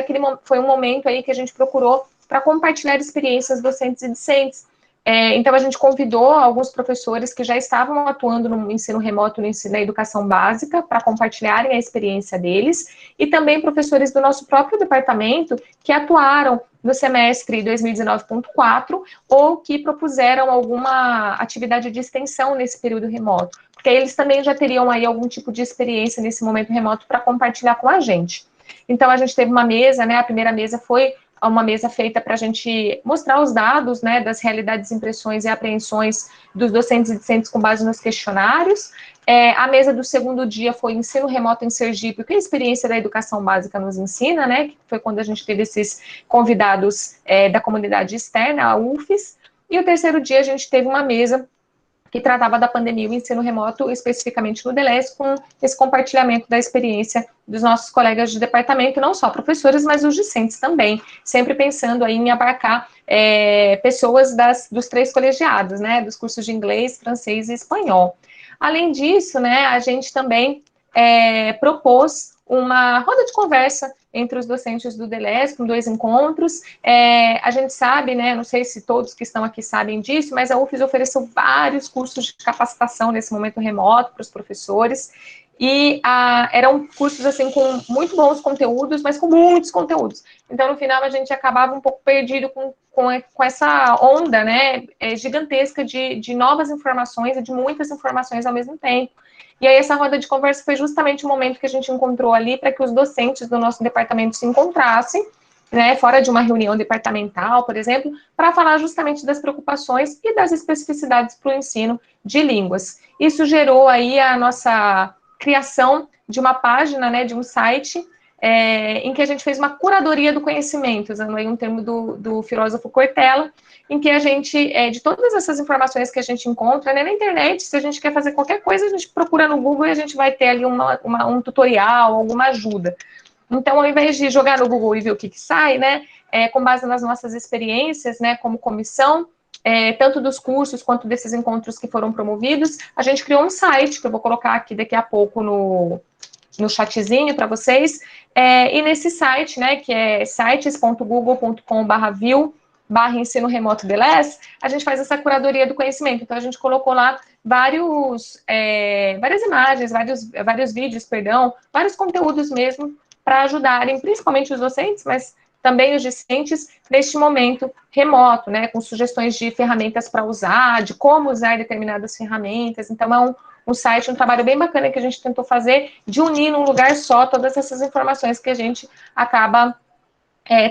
foi um momento aí que a gente procurou para compartilhar experiências docentes e discentes. Então, a gente convidou alguns professores que já estavam atuando no ensino remoto, na educação básica, para compartilharem a experiência deles, e também professores do nosso próprio departamento que atuaram no semestre 2019.4 ou que propuseram alguma atividade de extensão nesse período remoto, porque eles também já teriam aí algum tipo de experiência nesse momento remoto para compartilhar com a gente. Então, a gente teve uma mesa, né, a primeira mesa foi uma mesa feita para a gente mostrar os dados, né, das realidades, impressões e apreensões dos docentes e discentes com base nos questionários. A mesa do segundo dia foi ensino remoto em Sergipe, o que a experiência da educação básica nos ensina, né, que foi quando a gente teve esses convidados da comunidade externa, a UFES. E o terceiro dia a gente teve uma mesa que tratava da pandemia e o ensino remoto, especificamente no DELES, com esse compartilhamento da experiência dos nossos colegas de departamento, não só professores, mas os discentes também, sempre pensando aí em abarcar pessoas dos 3 colegiados, né, dos cursos de inglês, francês e espanhol. Além disso, né, a gente também propôs uma roda de conversa entre os docentes do DELES, com 2 encontros. A gente sabe, né, não sei se todos que estão aqui sabem disso, mas a UFES ofereceu vários cursos de capacitação nesse momento remoto para os professores, e eram cursos, assim, com muito bons conteúdos, mas com muitos conteúdos. Então, no final, a gente acabava um pouco perdido com essa onda, né, gigantesca de novas informações e de muitas informações ao mesmo tempo. E aí essa roda de conversa foi justamente o momento que a gente encontrou ali para que os docentes do nosso departamento se encontrassem, né, fora de uma reunião departamental, por exemplo, para falar justamente das preocupações e das especificidades para o ensino de línguas. Isso gerou aí a nossa criação de uma página, né, de um site, em que a gente fez uma curadoria do conhecimento, usando aí um termo do filósofo Cortella, em que a gente, de todas essas informações que a gente encontra, né, na internet, se a gente quer fazer qualquer coisa, a gente procura no Google e a gente vai ter ali um tutorial, alguma ajuda. Então, ao invés de jogar no Google e ver o que sai, né, com base nas nossas experiências, né, como comissão, tanto dos cursos quanto desses encontros que foram promovidos, a gente criou um site, que eu vou colocar aqui daqui a pouco no chatzinho para vocês, e nesse site, né, que é sites.google.com/view/ensino remoto DELES, a gente faz essa curadoria do conhecimento. Então, a gente colocou lá várias imagens, vários vídeos, vários conteúdos mesmo, para ajudarem, principalmente os docentes, mas também os discentes, neste momento remoto, né, com sugestões de ferramentas para usar, de como usar determinadas ferramentas. Então, é um site, um trabalho bem bacana que a gente tentou fazer, de unir num lugar só todas essas informações que a gente acaba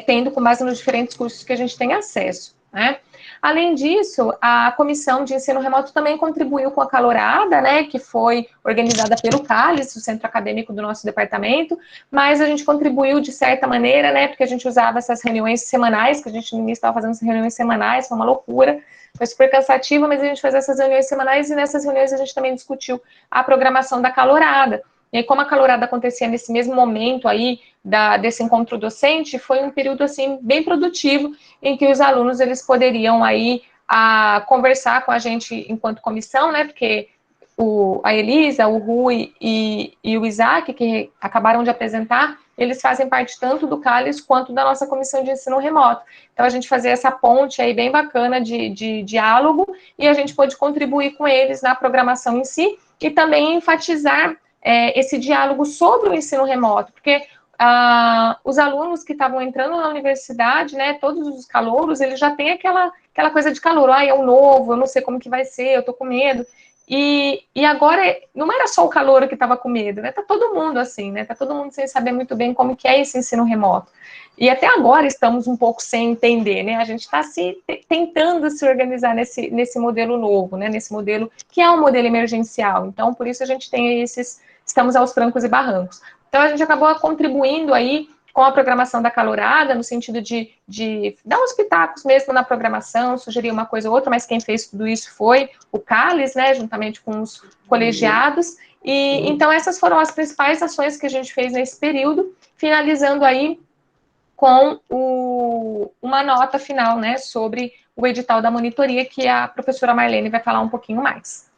tendo com base nos diferentes cursos que a gente tem acesso, né? Além disso, a Comissão de Ensino Remoto também contribuiu com a Calorada, né, que foi organizada pelo CALES, o centro acadêmico do nosso departamento, mas a gente contribuiu de certa maneira, né, porque a gente usava essas reuniões semanais, que a gente no início estava fazendo essas reuniões semanais, foi uma loucura, foi super cansativa, mas a gente fazia essas reuniões semanais e nessas reuniões a gente também discutiu a programação da Calorada. E aí, como a Calorada acontecia nesse mesmo momento aí desse encontro docente, foi um período, assim, bem produtivo, em que os alunos, eles poderiam aí conversar com a gente enquanto comissão, né, porque a Elisa, o Rui e o Isaac, que acabaram de apresentar, eles fazem parte tanto do CALES quanto da nossa comissão de ensino remoto. Então, a gente fazia essa ponte aí bem bacana de diálogo, e a gente pôde contribuir com eles na programação em si, e também enfatizar esse diálogo sobre o ensino remoto, porque os alunos que estavam entrando na universidade, né, todos os calouros, eles já têm aquela coisa de calouro, é um novo, eu não sei como que vai ser, eu tô com medo. E agora, não era só o calouro que estava com medo, né? Tá todo mundo assim, né? Tá todo mundo sem saber muito bem como que é esse ensino remoto. E até agora estamos um pouco sem entender, né? A gente está tentando se organizar nesse modelo novo, né? Nesse modelo que é um modelo emergencial. Então, por isso a gente tem estamos aos trancos e barrancos. Então, a gente acabou contribuindo aí com a programação da Calorada, no sentido de dar uns pitacos mesmo na programação, sugerir uma coisa ou outra, mas quem fez tudo isso foi o CALES, né, juntamente com os colegiados, e então essas foram as principais ações que a gente fez nesse período, finalizando aí com uma nota final, né, sobre o edital da monitoria, que a professora Marlene vai falar um pouquinho mais.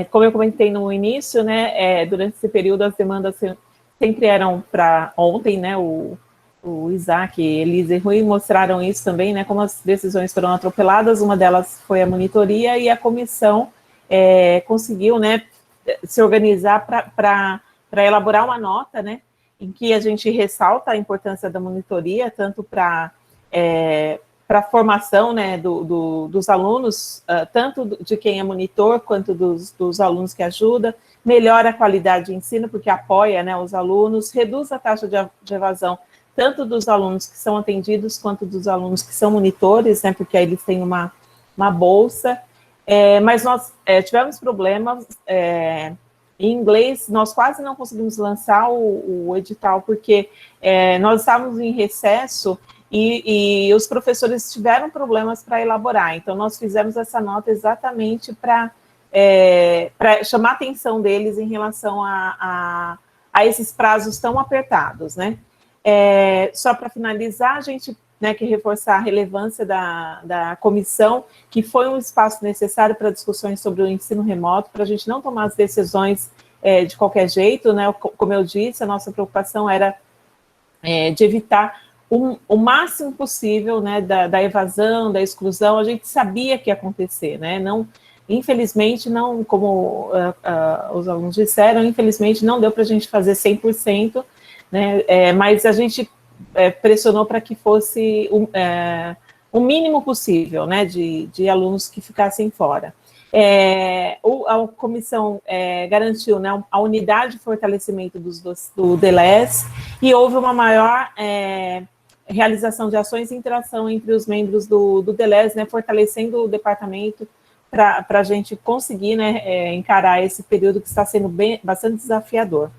Como eu comentei no início, né, durante esse período as demandas sempre eram para ontem, né, o Isaac, Elisa e Rui mostraram isso também, né, como as decisões foram atropeladas, uma delas foi a monitoria, e a comissão conseguiu, né, se organizar para elaborar uma nota, né, em que a gente ressalta a importância da monitoria, tanto para a formação, né, dos alunos, tanto de quem é monitor, quanto dos alunos que ajuda, melhora a qualidade de ensino, porque apoia, né, os alunos, reduz a taxa de evasão, tanto dos alunos que são atendidos, quanto dos alunos que são monitores, né, porque aí eles têm uma bolsa, mas nós tivemos problemas, em inglês, nós quase não conseguimos lançar o edital, porque nós estávamos em recesso, e os professores tiveram problemas para elaborar, então nós fizemos essa nota exatamente para chamar a atenção deles em relação a esses prazos tão apertados, né? Só para finalizar, a gente, né, quer reforçar a relevância da comissão, que foi um espaço necessário para discussões sobre o ensino remoto, para a gente não tomar as decisões de qualquer jeito, né? Como eu disse, a nossa preocupação era de evitar o máximo possível, né, da evasão, da exclusão. A gente sabia que ia acontecer, né? Não, infelizmente, não, como os alunos disseram, infelizmente não deu para a gente fazer 100%, né, mas a gente pressionou para que fosse o mínimo possível, né, de alunos que ficassem fora. A comissão garantiu, né, a unidade de fortalecimento do DLES, e houve uma maior realização de ações e interação entre os membros do DLES, né, fortalecendo o departamento para a gente conseguir, né, encarar esse período que está sendo bastante desafiador.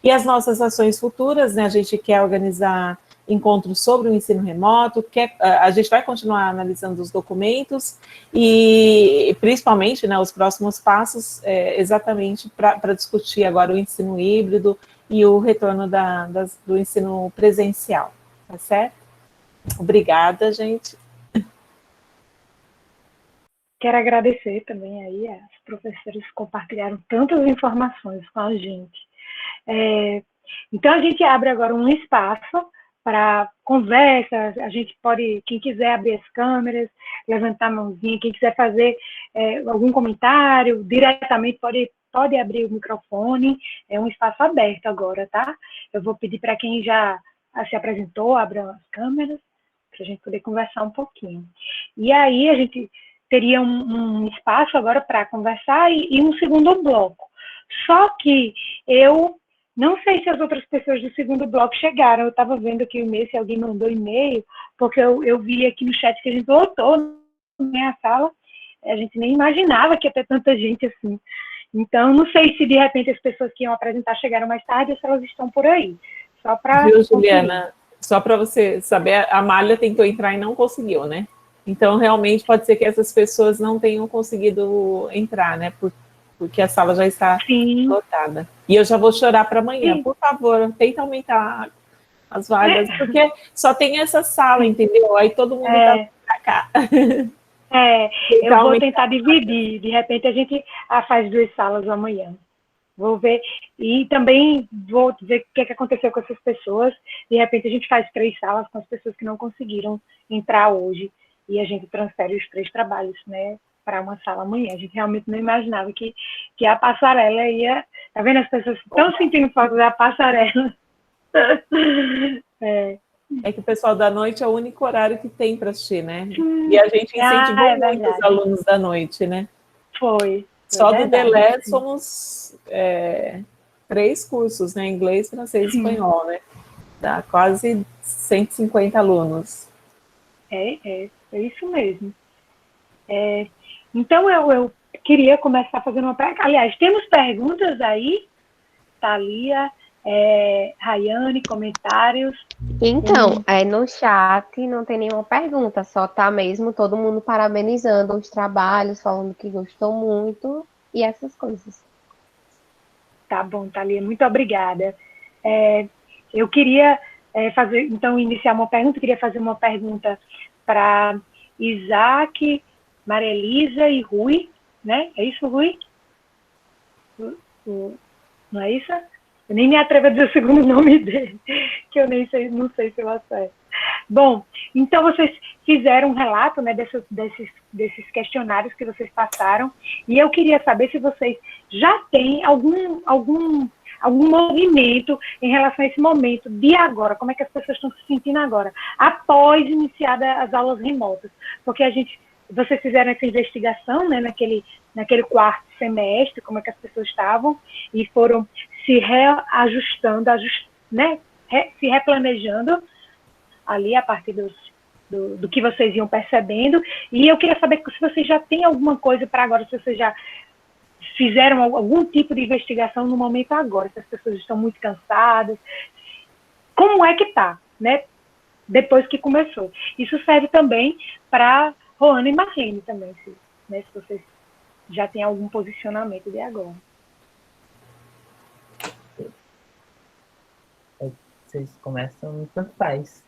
E as nossas ações futuras, né, a gente quer organizar encontros sobre o ensino remoto, a gente vai continuar analisando os documentos e, principalmente, né, os próximos passos, exatamente para discutir agora o ensino híbrido e o retorno do ensino presencial, tá certo? Obrigada, gente. Quero agradecer também aí as professoras que compartilharam tantas informações com a gente. Então, a gente abre agora um espaço para conversa, a gente pode, quem quiser abrir as câmeras, levantar a mãozinha, quem quiser fazer algum comentário, diretamente pode abrir o microfone, é um espaço aberto agora, tá? Eu vou pedir para quem já se apresentou, abra as câmeras, para a gente poder conversar um pouquinho. E aí a gente teria um espaço agora para conversar e um segundo bloco. Só que eu não sei se as outras pessoas do segundo bloco chegaram. Eu estava vendo aqui o e-mail, se alguém mandou e-mail, porque eu vi aqui no chat que a gente lotou, né, a sala. A gente nem imaginava que ia ter tanta gente assim. Então, não sei se de repente as pessoas que iam apresentar chegaram mais tarde ou se elas estão por aí. Só para. Viu, Juliana? Só para você saber, a Malha tentou entrar e não conseguiu, né? Então, realmente, pode ser que essas pessoas não tenham conseguido entrar, né? Porque a sala já está lotada. E eu já vou chorar para amanhã. Sim. Por favor, tenta aumentar as vagas, porque só tem essa sala, entendeu? Aí todo mundo está para cá. Eu vou tentar dividir. De repente, a gente faz 2 salas amanhã. Vou ver. E também vou ver o que aconteceu com essas pessoas. De repente, a gente faz 3 salas com as pessoas que não conseguiram entrar hoje. E a gente transfere os 3 trabalhos, né, para uma sala amanhã. A gente realmente não imaginava que a passarela ia... Tá vendo? As pessoas estão sentindo falta da passarela. É que o pessoal da noite é o único horário que tem para assistir, né? E a gente incentivou muito os alunos da noite, né? Foi Só do verdade. DELE somos 3 cursos, né? Inglês, francês e espanhol, né? Dá quase 150 alunos. É isso mesmo. Então, eu queria começar fazendo uma pergunta. Aliás, temos perguntas aí? Thalia, Rayane, comentários? Então, no chat não tem nenhuma pergunta, só tá mesmo todo mundo parabenizando os trabalhos, falando que gostou muito e essas coisas. Tá bom, Thalia, muito obrigada. Eu queria iniciar uma pergunta, eu queria fazer uma pergunta para Isaac, Maria Elisa e Rui, né? É isso, Rui? Não é isso? Eu nem me atrevo a dizer o segundo nome dele, que eu não sei se eu acerto. Bom, então vocês fizeram um relato, né, desses questionários que vocês passaram, e eu queria saber se vocês já têm algum movimento em relação a esse momento de agora, como é que as pessoas estão se sentindo agora, após iniciadas as aulas remotas, porque vocês fizeram essa investigação, né, naquele quarto semestre, como é que as pessoas estavam, e foram se reajustando, né, se replanejando ali a partir do que vocês iam percebendo, e eu queria saber se vocês já têm alguma coisa para agora, se vocês já fizeram algum tipo de investigação no momento agora, se as pessoas estão muito cansadas, como é que está, né, depois que começou. Isso serve também para Roana e Marlene também, se vocês já têm algum posicionamento de agora. Vocês começam, tanto faz.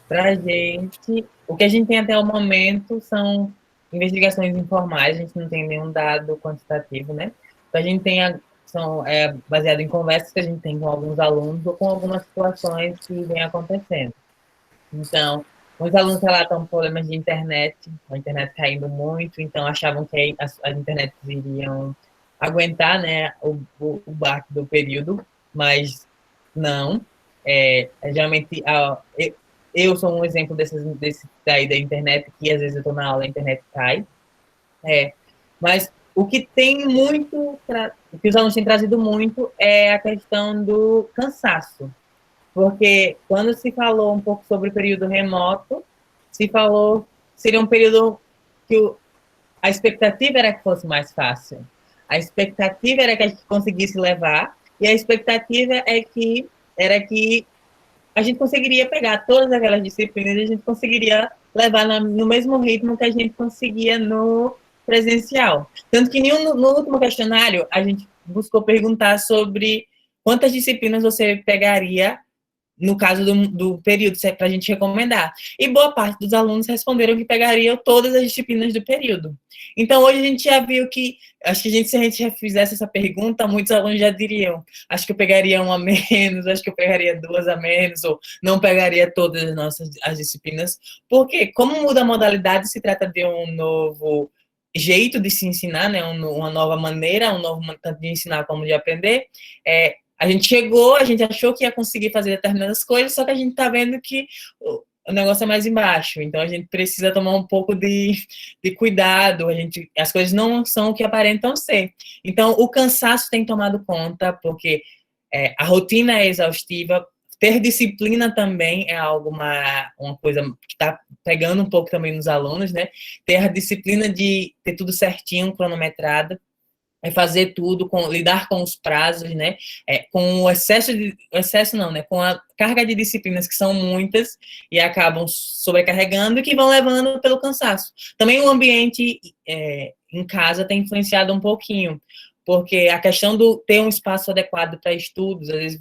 Pra gente, o que a gente tem até o momento são investigações informais, a gente não tem nenhum dado quantitativo, né? Então, a gente tem baseado em conversas que a gente tem com alguns alunos ou com algumas situações que vêm acontecendo. Então, muitos alunos relatam problemas de internet, a internet caindo muito, então achavam que as internets iriam aguentar, né, o baque do período, mas não. Geralmente, eu sou um exemplo desse daí da internet, que às vezes eu estou na aula e a internet cai. Mas o que tem muito, o que os alunos têm trazido muito é a questão do cansaço. Porque quando se falou um pouco sobre o período remoto, se falou seria um período que a expectativa era que fosse mais fácil. A expectativa era que a gente conseguisse levar, e a expectativa era que a gente conseguiria pegar todas aquelas disciplinas e a gente conseguiria levar no mesmo ritmo que a gente conseguia no presencial. Tanto que no último questionário, a gente buscou perguntar sobre quantas disciplinas você pegaria no caso do período, para a gente recomendar. E boa parte dos alunos responderam que pegariam todas as disciplinas do período. Então, hoje a gente já viu que, acho que se a gente já fizesse essa pergunta, muitos alunos já diriam, acho que eu pegaria uma a menos, acho que eu pegaria 2 a menos, ou não pegaria todas as disciplinas, porque como muda a modalidade, se trata de um novo jeito de se ensinar, né, uma nova maneira, um novo tanto de ensinar como de aprender. A gente achou que ia conseguir fazer determinadas coisas, só que a gente está vendo que o negócio é mais embaixo, então a gente precisa tomar um pouco de cuidado, as coisas não são o que aparentam ser. Então, o cansaço tem tomado conta, porque a rotina é exaustiva, ter disciplina também é algo, uma coisa que está pegando um pouco também nos alunos, né? Ter a disciplina de ter tudo certinho, cronometrado, fazer tudo, lidar com os prazos, né? Com o excesso não, né? Com a carga de disciplinas que são muitas e acabam sobrecarregando e que vão levando pelo cansaço. Também o ambiente em casa tem influenciado um pouquinho, porque a questão do ter um espaço adequado para estudos, às vezes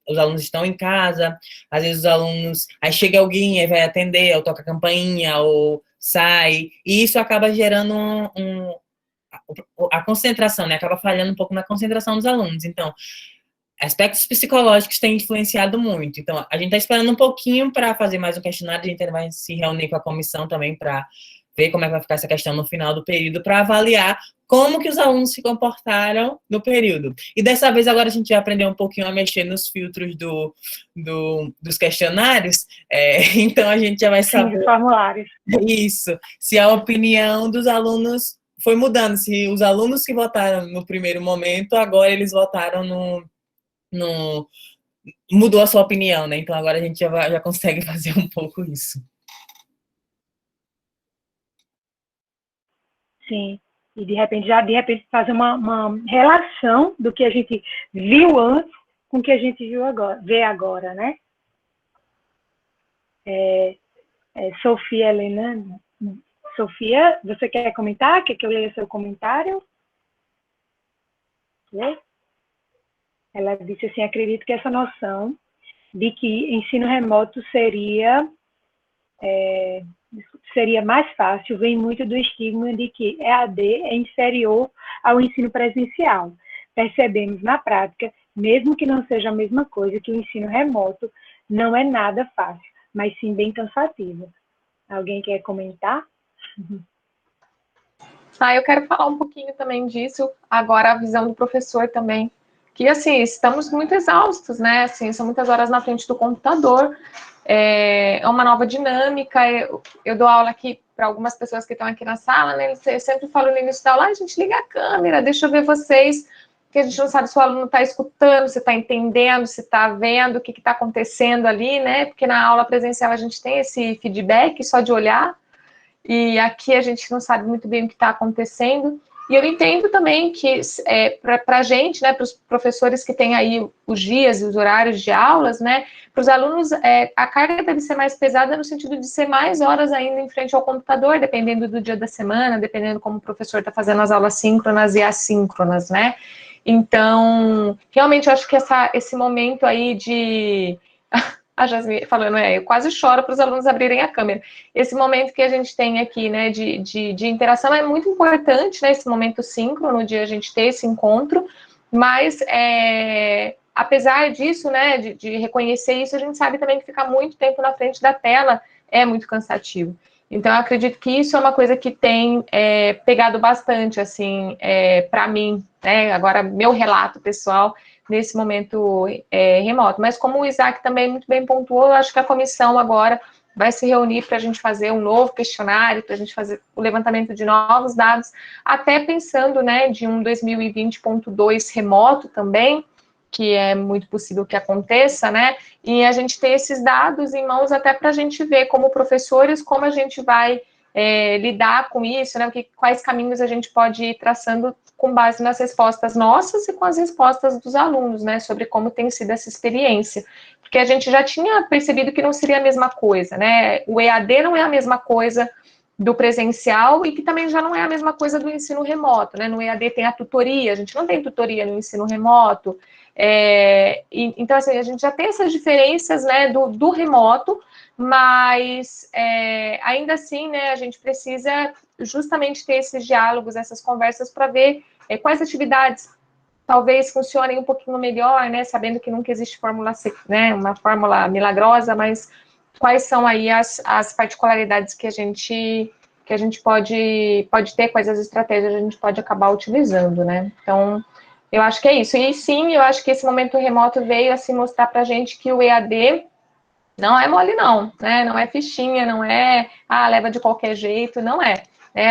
os alunos estão em casa, às vezes os alunos, aí chega alguém e vai atender, ou toca a campainha, ou sai, e isso acaba gerando a concentração, né? Acaba falhando um pouco na concentração dos alunos. Então, aspectos psicológicos têm influenciado muito. Então, a gente está esperando um pouquinho para fazer mais um questionário, a gente vai se reunir com a comissão também para ver como é que vai ficar essa questão no final do período para avaliar como que os alunos se comportaram no período. E dessa vez agora a gente vai aprender um pouquinho a mexer nos filtros dos questionários, então a gente já vai saber... Sim, dos formulários. Isso, se a opinião dos alunos foi mudando, se os alunos que votaram no primeiro momento, agora eles votaram mudou a sua opinião, né? Então agora a gente já consegue fazer um pouco isso. Sim. E de repente fazer uma relação do que a gente viu antes com o que a gente vê agora, né? Sofia Helena. Sofia, você quer comentar? Quer que eu leia seu comentário? Ela disse assim, acredito que essa noção de que ensino remoto seria mais fácil, vem muito do estigma de que EAD é inferior ao ensino presencial. Percebemos na prática, mesmo que não seja a mesma coisa, que o ensino remoto não é nada fácil, mas sim bem cansativo. Alguém quer comentar? Eu quero falar um pouquinho também disso, agora a visão do professor também, que assim, estamos muito exaustos, né, assim, são muitas horas na frente do computador, é uma nova dinâmica, eu dou aula aqui para algumas pessoas que estão aqui na sala, né, eu sempre falo no início da aula, a gente liga a câmera, deixa eu ver vocês, porque a gente não sabe se o aluno está escutando, se está entendendo, se está vendo, o que está acontecendo ali, né, porque na aula presencial a gente tem esse feedback só de olhar, e aqui a gente não sabe muito bem o que está acontecendo, e eu entendo também que para a gente, né, para os professores que têm aí os dias e os horários de aulas, né, para os alunos a carga deve ser mais pesada no sentido de ser mais horas ainda em frente ao computador, dependendo do dia da semana, dependendo como o professor está fazendo as aulas síncronas e assíncronas, né. Então, realmente eu acho que esse momento aí de... A Jasmine falando, eu quase choro para os alunos abrirem a câmera. Esse momento que a gente tem aqui, né, de interação é muito importante, né, esse momento síncrono de a gente ter esse encontro, mas apesar disso, né, de reconhecer isso, a gente sabe também que ficar muito tempo na frente da tela é muito cansativo. Então, eu acredito que isso é uma coisa que tem pegado bastante, assim, para mim, né, agora meu relato pessoal, nesse momento remoto. Mas como o Isaac também muito bem pontuou, eu acho que a comissão agora vai se reunir para a gente fazer um novo questionário, para a gente fazer o levantamento de novos dados, até pensando, né, de um 2020.2 remoto também, que é muito possível que aconteça, né, e a gente ter esses dados em mãos até para a gente ver como professores, como a gente vai lidar com isso, né, quais caminhos a gente pode ir traçando com base nas respostas nossas e com as respostas dos alunos, né, sobre como tem sido essa experiência. Porque a gente já tinha percebido que não seria a mesma coisa, né, o EAD não é a mesma coisa do presencial e que também já não é a mesma coisa do ensino remoto, né, no EAD tem a tutoria, a gente não tem tutoria no ensino remoto, então, assim, a gente já tem essas diferenças, né, do remoto, mas ainda assim, né, a gente precisa justamente ter esses diálogos, essas conversas para ver quais atividades talvez funcionem um pouquinho melhor, né, sabendo que nunca existe fórmula, né, uma fórmula milagrosa, mas quais são aí as particularidades que a gente pode ter, quais as estratégias a gente pode acabar utilizando, né, então... Eu acho que é isso. E sim, eu acho que esse momento remoto veio assim mostrar pra gente que o EAD não é mole não, né? Não é fichinha, não é, leva de qualquer jeito, não é.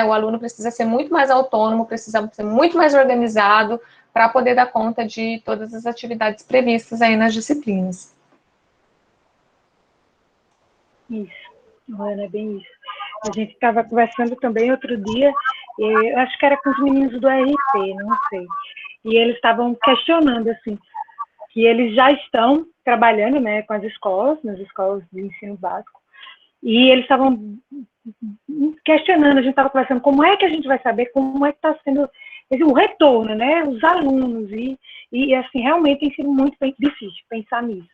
O aluno precisa ser muito mais autônomo, precisa ser muito mais organizado para poder dar conta de todas as atividades previstas aí nas disciplinas. Isso, Ana, é bem isso. A gente estava conversando também outro dia, eu acho que era com os meninos do RP, não sei. E eles estavam questionando, assim, que eles já estão trabalhando, né, com as escolas, nas escolas de ensino básico, e eles estavam questionando, a gente estava conversando, como é que a gente vai saber como é que está sendo o retorno, né, os alunos, e assim, realmente tem sido muito difícil pensar nisso.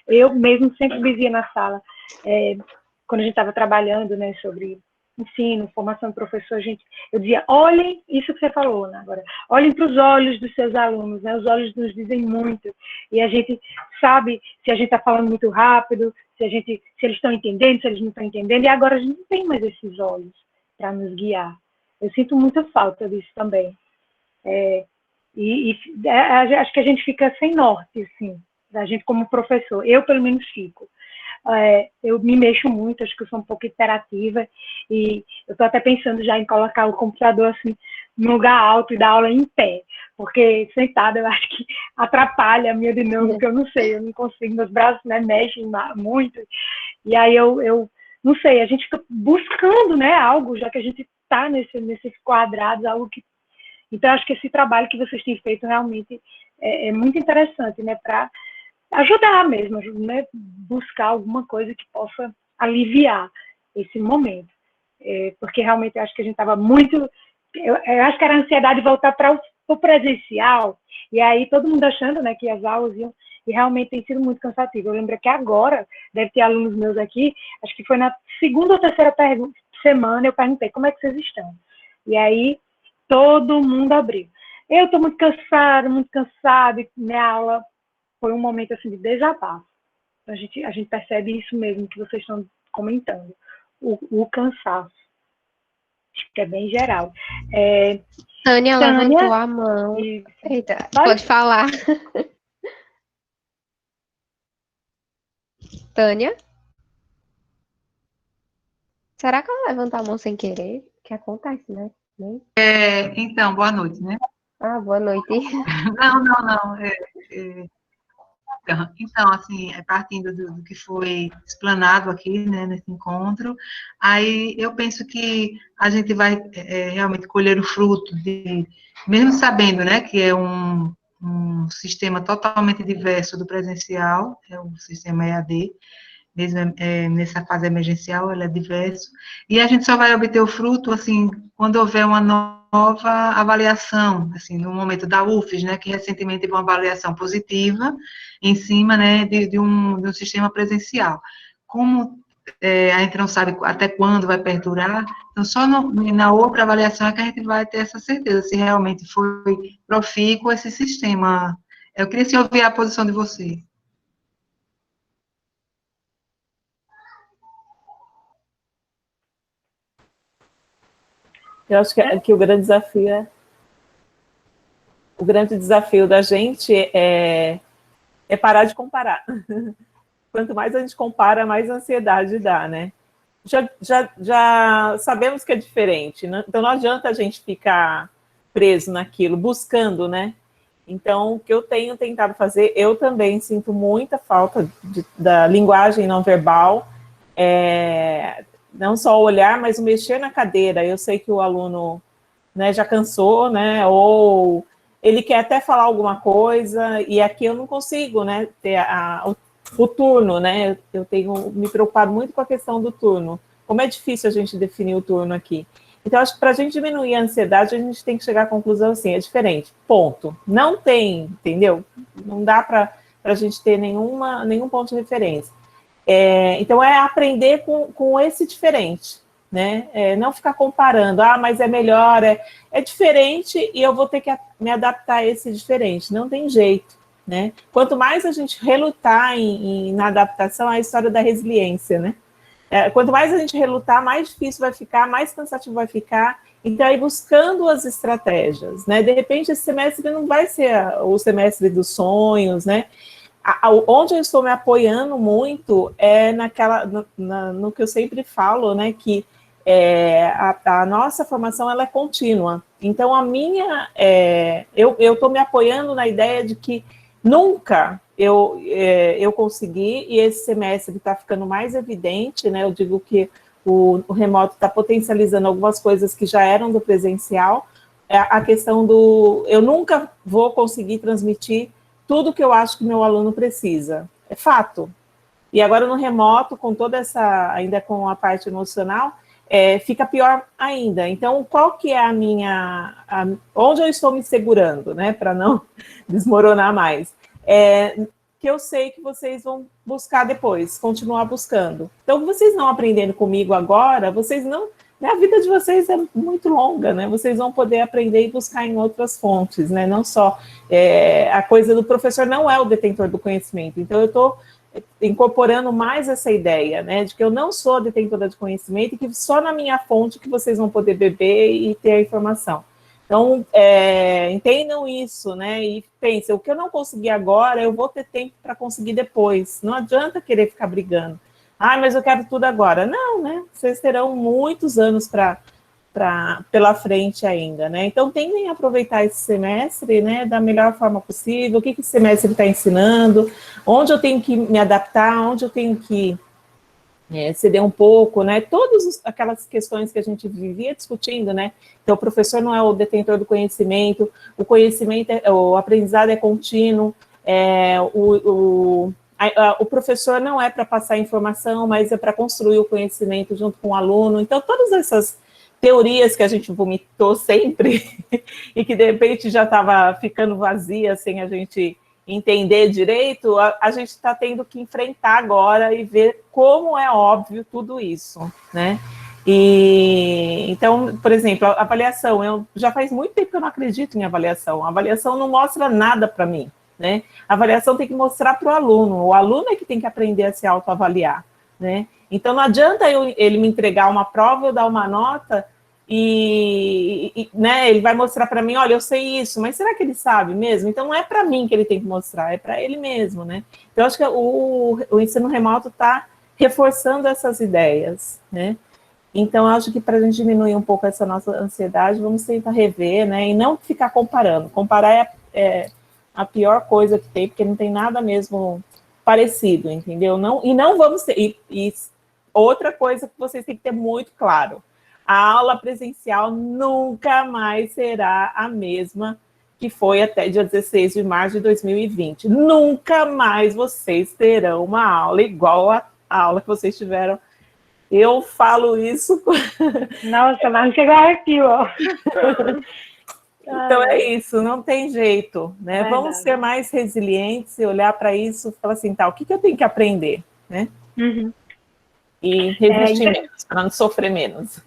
Eu mesmo sempre dizia na sala, quando a gente estava trabalhando, né, sobre ensino, formação de professor, eu dizia, olhem isso que você falou, né, agora, olhem para os olhos dos seus alunos, né, os olhos nos dizem muito, e a gente sabe se a gente está falando muito rápido, se eles estão entendendo, se eles não estão entendendo, e agora a gente não tem mais esses olhos para nos guiar. Eu sinto muita falta disso também. Acho que a gente fica sem norte, assim, a gente como professor. Eu, pelo menos, fico. Eu me mexo muito, acho que eu sou um pouco interativa, e eu estou até pensando já em colocar o computador assim num lugar alto e dar aula em pé, porque sentada eu acho que atrapalha a minha dinâmica, eu não sei, eu não consigo, meus braços, né, mexem muito, e aí eu não sei, a gente fica buscando, né, algo, já que a gente está nesses quadrados, algo que... Então, acho que esse trabalho que vocês têm feito realmente é muito interessante, né, para ajudar mesmo, né, buscar alguma coisa que possa aliviar esse momento. Porque realmente eu acho que a gente estava muito... Eu acho que era a ansiedade de voltar para o presencial, e aí todo mundo achando, né, que as aulas iam... E realmente tem sido muito cansativo. Eu lembro que agora, deve ter alunos meus aqui, acho que foi na segunda ou terceira semana, eu perguntei, como é que vocês estão? E aí, todo mundo abriu. Eu estou muito cansada, e minha aula foi um momento assim de desabafo. A gente percebe isso mesmo que vocês estão comentando, o cansaço. Acho que é bem geral. Tânia levantou a mão. Eita, pode falar. Tânia? Será que ela levantou a mão sem querer? Que acontece, né? Então, boa noite, né? Boa noite. Não. Então, assim, partindo do que foi explanado aqui, né, nesse encontro, aí eu penso que a gente vai realmente colher o fruto mesmo sabendo, né, que é um sistema totalmente diverso do presencial, é o sistema EAD, mesmo nessa fase emergencial, ele é diverso, e a gente só vai obter o fruto, assim, quando houver uma nova avaliação, assim, no momento da UFES, né, que recentemente teve uma avaliação positiva em cima, né, de um sistema presencial. Como a gente não sabe até quando vai perdurar, então só na outra avaliação é que a gente vai ter essa certeza, se realmente foi profícuo esse sistema. Eu queria se ouvir a posição de você. Eu acho que o grande desafio da gente é parar de comparar. Quanto mais a gente compara, mais ansiedade dá, né? Já sabemos que é diferente, né? Então não adianta a gente ficar preso naquilo, buscando, né? Então, o que eu tenho tentado fazer, eu também sinto muita falta da linguagem não verbal, não só o olhar, mas o mexer na cadeira. Eu sei que o aluno, né, já cansou, né, ou ele quer até falar alguma coisa, e aqui eu não consigo, né, ter o turno, né, eu tenho me preocupado muito com a questão do turno. Como é difícil a gente definir o turno aqui. Então, acho que para a gente diminuir a ansiedade, a gente tem que chegar à conclusão assim, é diferente, ponto. Não tem, entendeu? Não dá para a gente ter nenhum ponto de referência. Então, é aprender com esse diferente, né? Não ficar comparando, mas é melhor, é diferente e eu vou ter que me adaptar a esse diferente, não tem jeito, né? Quanto mais a gente relutar na adaptação, é a história da resiliência, né? Quanto mais a gente relutar, mais difícil vai ficar, mais cansativo vai ficar. Então, aí buscando as estratégias, né? De repente, esse semestre não vai ser o semestre dos sonhos, né? Onde eu estou me apoiando muito é no que eu sempre falo, né? Que a nossa formação ela é contínua. Então, eu estou me apoiando na ideia de que nunca eu consegui, e esse semestre está ficando mais evidente, né? Eu digo que o remoto está potencializando algumas coisas que já eram do presencial, a questão eu nunca vou conseguir transmitir tudo que eu acho que meu aluno precisa, é fato. E agora no remoto, com toda ainda com a parte emocional, fica pior ainda. Então, qual que é onde eu estou me segurando, né, para não desmoronar mais? Que eu sei que vocês vão buscar depois, continuar buscando. Então, vocês não aprendendo comigo agora, vocês não... A vida de vocês é muito longa, né? Vocês vão poder aprender e buscar em outras fontes, né? Não só... a coisa do professor não é o detentor do conhecimento. Então, eu estou incorporando mais essa ideia, né, de que eu não sou detentora de conhecimento e que só na minha fonte que vocês vão poder beber e ter a informação. Então, entendam isso, né, e pensem, o que eu não consegui agora, eu vou ter tempo para conseguir depois. Não adianta querer ficar brigando. Ah, mas eu quero tudo agora. Não, né, vocês terão muitos anos pela frente ainda, né? Então, tentem aproveitar esse semestre, né, da melhor forma possível, o que esse semestre está ensinando, onde eu tenho que me adaptar, onde eu tenho que ceder um pouco, né? Todas aquelas questões que a gente vivia discutindo, né? Então, o professor não é o detentor do conhecimento, o aprendizado é contínuo, o professor não é para passar informação, mas é para construir o conhecimento junto com o aluno. Então, todas essas teorias que a gente vomitou sempre e que, de repente, já estava ficando vazia sem a gente entender direito, a gente está tendo que enfrentar agora e ver como é óbvio tudo isso, né? E, então, por exemplo, a avaliação, já faz muito tempo que eu não acredito em avaliação. A avaliação não mostra nada para mim, né? A avaliação tem que mostrar para o aluno é que tem que aprender a se autoavaliar, né? Então, não adianta ele me entregar uma prova, eu dar uma nota né, ele vai mostrar para mim, olha, eu sei isso, mas será que ele sabe mesmo? Então, não é para mim que ele tem que mostrar, é para ele mesmo, né? Então, eu acho que o ensino remoto está reforçando essas ideias, né? Então, eu acho que para a gente diminuir um pouco essa nossa ansiedade, vamos tentar rever, né, e não ficar comparando. Comparar é a pior coisa que tem, porque não tem nada mesmo parecido, entendeu? Não vamos ter... E outra coisa que vocês têm que ter muito claro, a aula presencial nunca mais será a mesma que foi até dia 16 de março de 2020. Nunca mais vocês terão uma aula igual a aula que vocês tiveram. Eu falo isso... Nossa, mas chegou aqui, ó. Então é isso, não tem jeito, né? Vamos ser mais resilientes e olhar para isso e falar assim, tá, o que eu tenho que aprender, né? Uhum. E resistir menos, para não sofrer menos.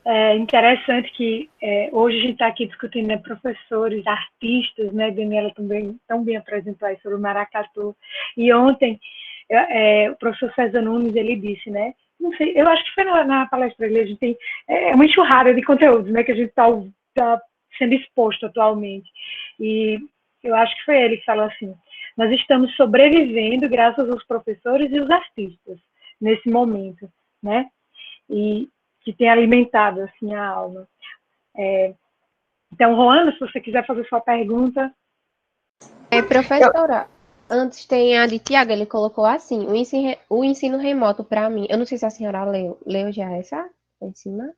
É interessante que hoje a gente está aqui discutindo, né, professores, artistas, né? Daniela também tão bem apresentou aí sobre o maracatu. E ontem o professor César Nunes, ele disse, né? Não sei, eu acho que foi na palestra dele, a gente tem uma enxurrada de conteúdos, né? Que a gente está sendo exposto atualmente. E eu acho que foi ele que falou assim, nós estamos sobrevivendo graças aos professores e os artistas nesse momento, né? E que tem alimentado, assim, a alma. Então, Roana, se você quiser fazer sua pergunta. Professora, antes tem a de Tiago, ele colocou assim, o ensino remoto para mim, eu não sei se a senhora leu já essa, em cima,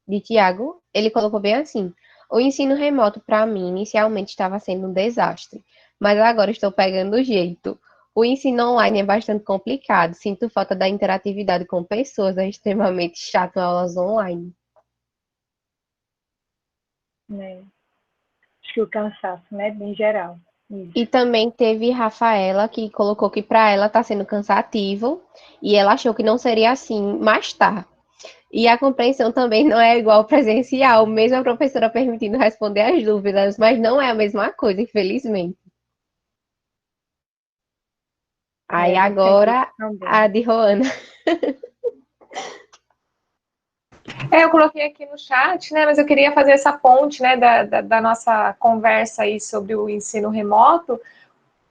de Tiago, ele colocou bem assim, o ensino remoto para mim inicialmente estava sendo um desastre, mas agora estou pegando o jeito. O ensino online é bastante complicado, sinto falta da interatividade com pessoas, é extremamente chato aulas online. Acho que o cansaço, né, bem geral. Isso. E também teve Rafaela, que colocou que para ela está sendo cansativo, e ela achou que não seria assim, mas tá. E a compreensão também não é igual ao presencial, mesmo a professora permitindo responder as dúvidas, mas não é a mesma coisa, infelizmente. Aí agora, a de Roana. Eu coloquei aqui no chat, né, mas eu queria fazer essa ponte, né, da nossa conversa aí sobre o ensino remoto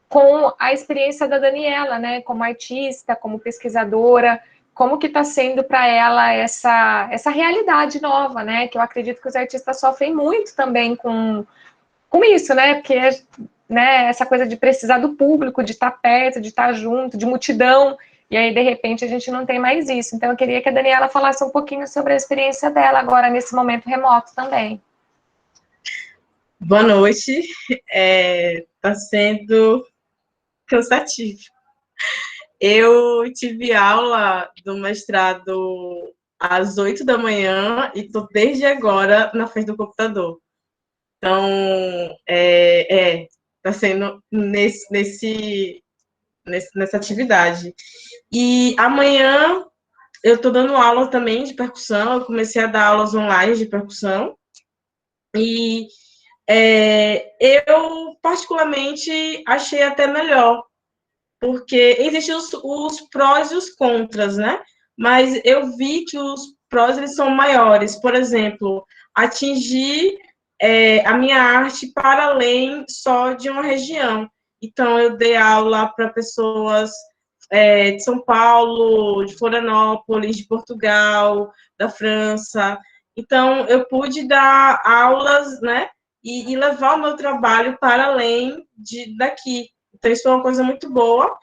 com a experiência da Daniela, né, como artista, como pesquisadora, como que está sendo para ela essa realidade nova, né, que eu acredito que os artistas sofrem muito também com isso, né, porque, né, essa coisa de precisar do público, de estar perto, de estar junto, de multidão, e aí, de repente, a gente não tem mais isso. Então, eu queria que a Daniela falasse um pouquinho sobre a experiência dela agora, nesse momento remoto também. Boa noite. Está sendo cansativo. Eu tive aula do mestrado às 8 da manhã e estou desde agora na frente do computador. Então, está sendo nessa atividade. E amanhã eu estou dando aula também de percussão, eu comecei a dar aulas online de percussão, e eu particularmente achei até melhor, porque existem os prós e os contras, né? Mas eu vi que os prós eles são maiores. Por exemplo, atingir a minha arte para além só de uma região. Então, eu dei aula para pessoas de São Paulo, de Florianópolis, de Portugal, da França. Então, eu pude dar aulas, né? E levar o meu trabalho para além daqui. Então, isso foi uma coisa muito boa,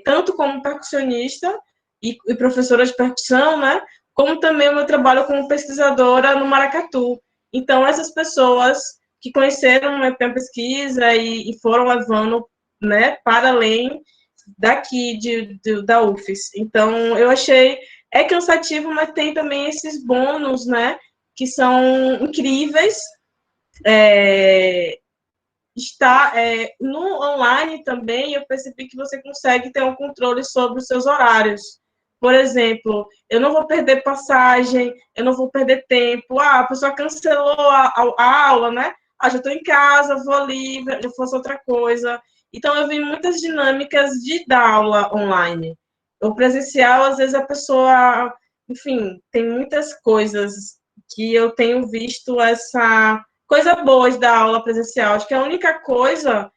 tanto como percussionista e professora de percussão, né? Como também o meu trabalho como pesquisadora no Maracatu. Então, essas pessoas que conheceram a minha pesquisa e foram levando, né, para além daqui da UFES. Então, eu achei, cansativo, mas tem também esses bônus, né, que são incríveis. No online também, eu percebi que você consegue ter um controle sobre os seus horários. Por exemplo, eu não vou perder passagem, eu não vou perder tempo. A pessoa cancelou a aula, né? Já estou em casa, vou ali, eu faço outra coisa. Então, eu vi muitas dinâmicas de dar aula online. O presencial, às vezes, a pessoa... Enfim, tem muitas coisas que eu tenho visto essa coisa boa de dar aula presencial. Acho que a única coisa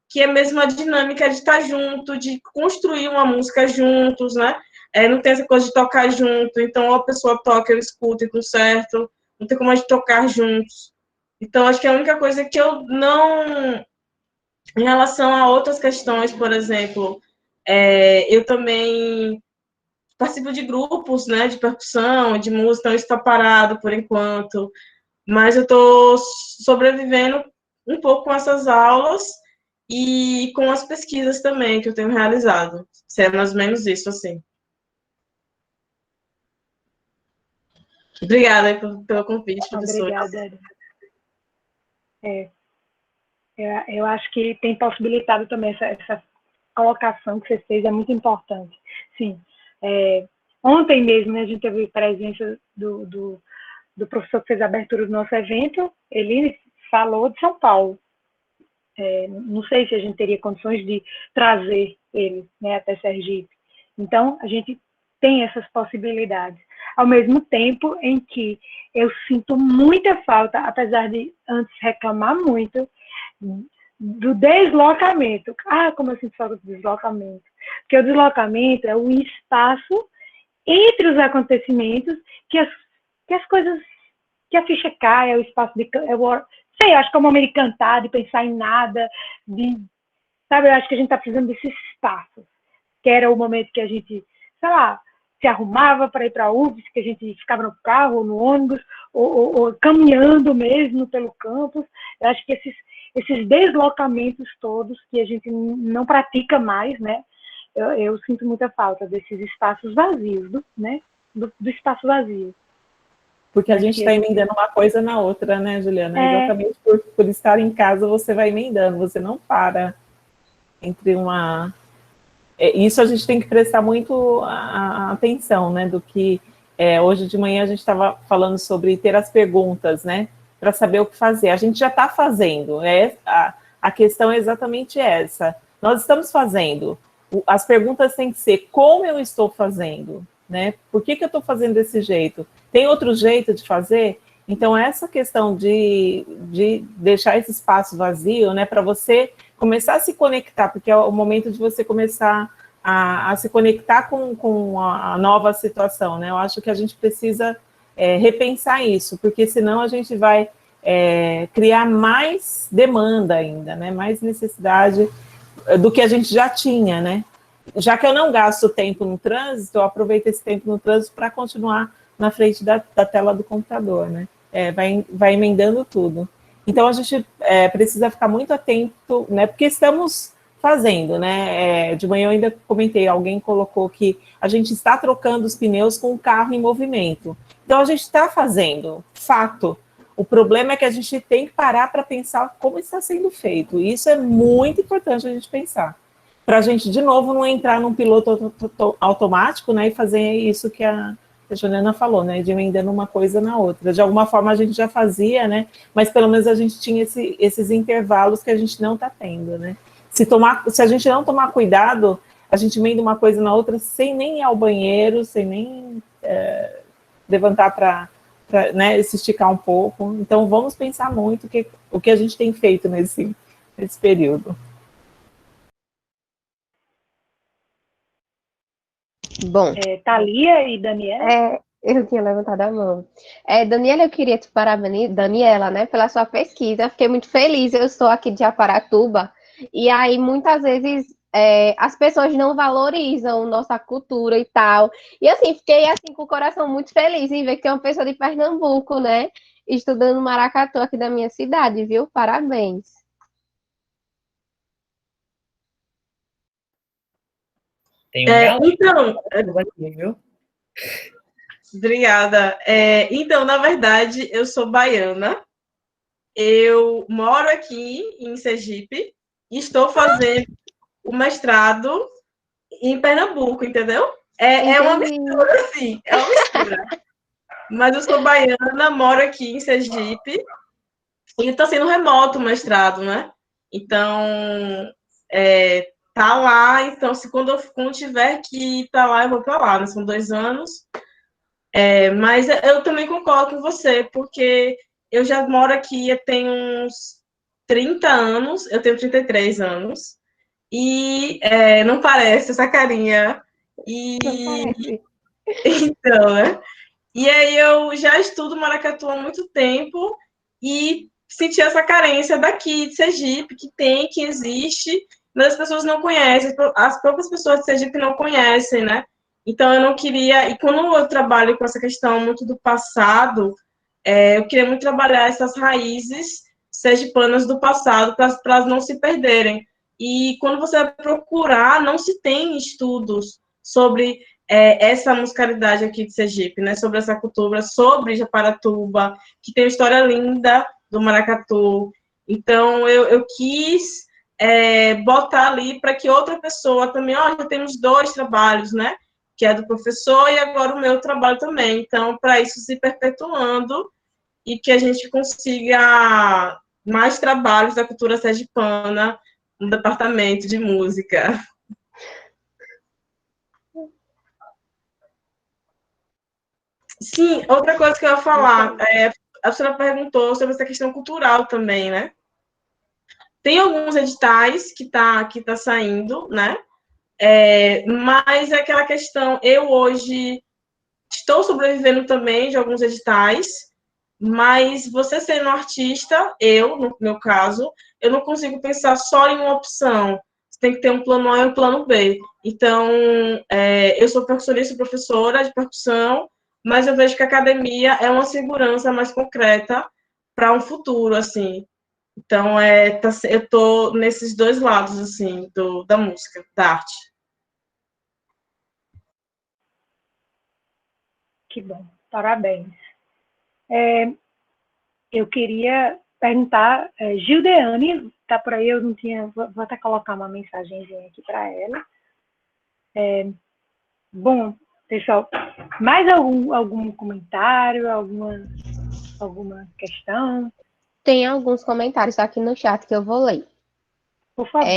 que é mesmo a dinâmica de estar junto, de construir uma música juntos, né? Não tem essa coisa de tocar junto, então a pessoa toca, eu escuto e tudo certo. Não tem como a gente tocar juntos. Então, acho que a única coisa que eu não... Em relação a outras questões, por exemplo, eu também participo de grupos, né, de percussão, de música, então isso está parado por enquanto. Mas eu estou sobrevivendo um pouco com essas aulas e com as pesquisas também que eu tenho realizado. Se é mais ou menos isso, assim. Obrigada pelo convite, professora. Obrigada. Eu acho que tem possibilitado também essa colocação que você fez, é muito importante. Sim. Ontem mesmo, né, a gente teve presença do professor que fez a abertura do nosso evento. Ele falou de São Paulo. Não sei se a gente teria condições de trazer ele, né, até Sergipe. Então, a gente tem essas possibilidades. Ao mesmo tempo em que eu sinto muita falta, apesar de antes reclamar muito, do deslocamento. Como eu sinto falta do deslocamento. Porque o deslocamento é o espaço entre os acontecimentos que as coisas, que a ficha cai, é o espaço de... Sei, acho que é o momento de cantar, de pensar em nada, sabe, eu acho que a gente está precisando desses espaços, que era o momento que a gente, sei lá, se arrumava para ir para a UFES, que a gente ficava no carro, ou no ônibus, ou caminhando mesmo pelo campus. Eu acho que esses deslocamentos todos que a gente não pratica mais, né, eu sinto muita falta desses espaços vazios, né, do espaço vazio. Porque a gente está emendando uma coisa na outra, né, Juliana? Exatamente por estar em casa, você vai emendando, você não para entre uma... Isso a gente tem que prestar muito atenção, né, do que... hoje de manhã a gente estava falando sobre ter as perguntas, né, para saber o que fazer. A gente já está fazendo, a questão é exatamente essa. Nós estamos fazendo. As perguntas têm que ser como eu estou fazendo, né? Por que eu estou fazendo desse jeito? Tem outro jeito de fazer? Então, essa questão de deixar esse espaço vazio, né, para você começar a se conectar, porque é o momento de você começar a se conectar com a nova situação, né? Eu acho que a gente precisa repensar isso, porque senão a gente vai criar mais demanda ainda, né? Mais necessidade do que a gente já tinha, né? Já que eu não gasto tempo no trânsito, eu aproveito esse tempo no trânsito para continuar na frente da tela do computador, né? Vai emendando tudo. Então, a gente precisa ficar muito atento, né? Porque estamos fazendo, né? De manhã eu ainda comentei, alguém colocou que a gente está trocando os pneus com o carro em movimento. Então, a gente está fazendo, fato. O problema é que a gente tem que parar para pensar como está sendo feito. E isso é muito importante a gente pensar. Para a gente, de novo, não entrar num piloto automático, né? E fazer isso que a Juliana falou, né? De emendando uma coisa na outra. De alguma forma a gente já fazia, né? Mas pelo menos a gente tinha esses intervalos que a gente não está tendo, né? Se a gente não tomar cuidado, a gente emenda uma coisa na outra sem nem ir ao banheiro, sem nem levantar para né, se esticar um pouco. Então, vamos pensar muito o que a gente tem feito nesse período. Bom, Thalia e Daniela? eu tinha levantado a mão. Daniela, eu queria te parabenizar, Daniela, né, pela sua pesquisa. Eu fiquei muito feliz. Eu sou aqui de Aparatuba, e aí muitas vezes as pessoas não valorizam nossa cultura e tal. E assim, fiquei assim com o coração muito feliz em ver que tem uma pessoa de Pernambuco, né, estudando maracatu aqui da minha cidade, viu? Parabéns. Tem um gaúcho Então, aqui, viu? obrigada. Então, na verdade, eu sou baiana. Eu moro aqui em Sergipe e estou fazendo o mestrado em Pernambuco, entendeu? É uma Entendi. mistura, assim, é uma mistura. Mas eu sou baiana, moro aqui em Sergipe e está sendo remoto o mestrado, né? Então, tá lá. Então, quando tiver que estar lá, eu vou para lá, né? São 2 anos. Mas eu também concordo com você, porque eu já moro aqui, eu tenho uns 30 anos, eu tenho 33 anos, e não parece essa carinha. Não parece. Então, né? E aí eu já estudo maracatu há muito tempo e senti essa carência daqui de Sergipe, que existe, mas as pessoas não conhecem, as próprias pessoas de Sergipe não conhecem, né? Então eu não queria, e quando eu trabalho com essa questão muito do passado, eu queria muito trabalhar essas raízes sergipanas do passado para elas não se perderem. E quando você vai procurar, não se tem estudos sobre essa musicalidade aqui de Sergipe, né? Sobre essa cultura, sobre Japaratuba, que tem uma história linda do maracatu. Então, eu quis botar ali para que outra pessoa também, já temos 2 trabalhos, né? Que é do professor e agora o meu trabalho também. Então, para isso se perpetuando e que a gente consiga mais trabalhos da cultura sergipana no departamento de música. Sim, outra coisa que eu ia falar, a senhora perguntou sobre essa questão cultural também, né? Tem alguns editais que tá saindo, né? Mas é aquela questão, eu hoje estou sobrevivendo também de alguns editais, mas você sendo artista, no meu caso, eu não consigo pensar só em uma opção. Você tem que ter um plano A e um plano B. Então, eu sou percussionista e professora de percussão, mas eu vejo que a academia é uma segurança mais concreta para um futuro, assim. Então, eu estou nesses 2 lados, assim, da música, da arte. Que bom, parabéns. Eu queria perguntar, Gildeane, está por aí, eu não tinha, vou até colocar uma mensagenzinha aqui para ela. Bom, pessoal, mais algum comentário, alguma questão? Tem alguns comentários aqui no chat que eu vou ler. Por favor.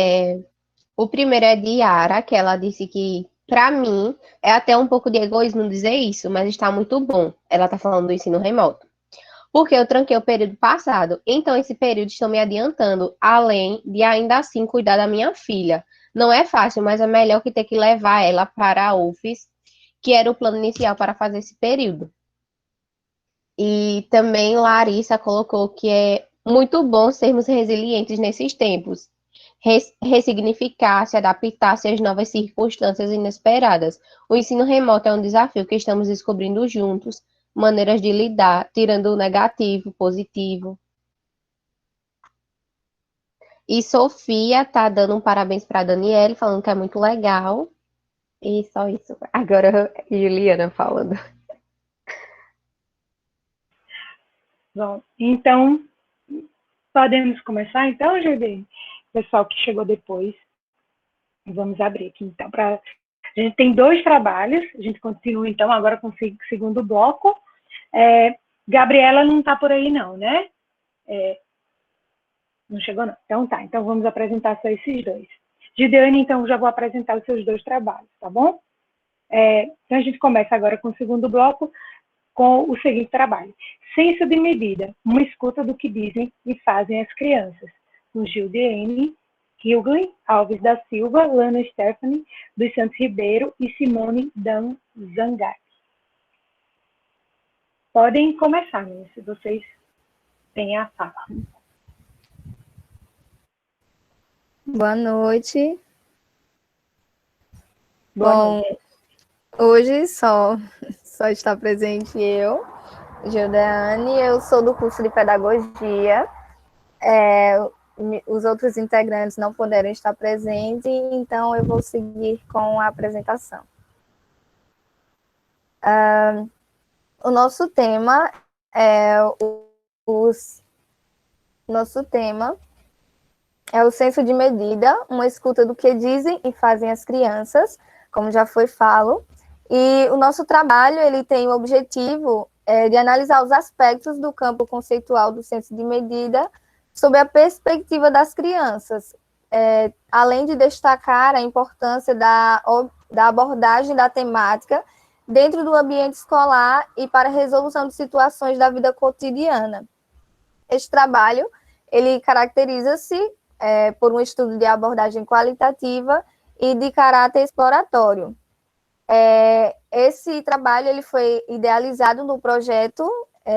O primeiro é de Yara, que ela disse que, para mim, é até um pouco de egoísmo dizer isso, mas está muito bom. Ela está falando do ensino remoto. Porque eu tranquei o período passado, então esse período estou me adiantando, além de ainda assim cuidar da minha filha. Não é fácil, mas é melhor que ter que levar ela para a UFES, que era o plano inicial para fazer esse período. E também Larissa colocou que é muito bom sermos resilientes nesses tempos, ressignificar, se adaptar às novas circunstâncias inesperadas. O ensino remoto é um desafio que estamos descobrindo juntos, maneiras de lidar, tirando o negativo, positivo. E Sofia tá dando um parabéns para a Daniele, falando que é muito legal. E só isso. Agora, Juliana falando. Bom, então, podemos começar então, Juliane? Pessoal que chegou depois, vamos abrir aqui então. A gente tem 2 trabalhos, a gente continua então agora com o segundo bloco. Gabriela não está por aí não, né? Não chegou, não. Então tá, então vamos apresentar só esses dois. Gideane, então, já vou apresentar os seus dois trabalhos, tá bom? Então a gente começa agora com o segundo bloco, com o seguinte trabalho. Senso de medida, uma escuta do que dizem e fazem as crianças. Com Gideane Hilglin Alves da Silva, Lana Stephanie dos Santos Ribeiro e Simone Dan Zangatti. Podem começar, né, se vocês têm a fala. Boa noite. Boa noite. Hoje só está presente eu, Gideane, eu sou do curso de Pedagogia. Os outros integrantes não puderam estar presentes, então eu vou seguir com a apresentação. O nosso tema é o senso de medida, uma escuta do que dizem e fazem as crianças, como já foi falo. E o nosso trabalho ele tem o objetivo de analisar os aspectos do campo conceitual do senso de medida sob a perspectiva das crianças, além de destacar a importância da abordagem da temática dentro do ambiente escolar e para a resolução de situações da vida cotidiana. Este trabalho ele caracteriza-se por um estudo de abordagem qualitativa e de caráter exploratório. Esse trabalho ele foi idealizado no projeto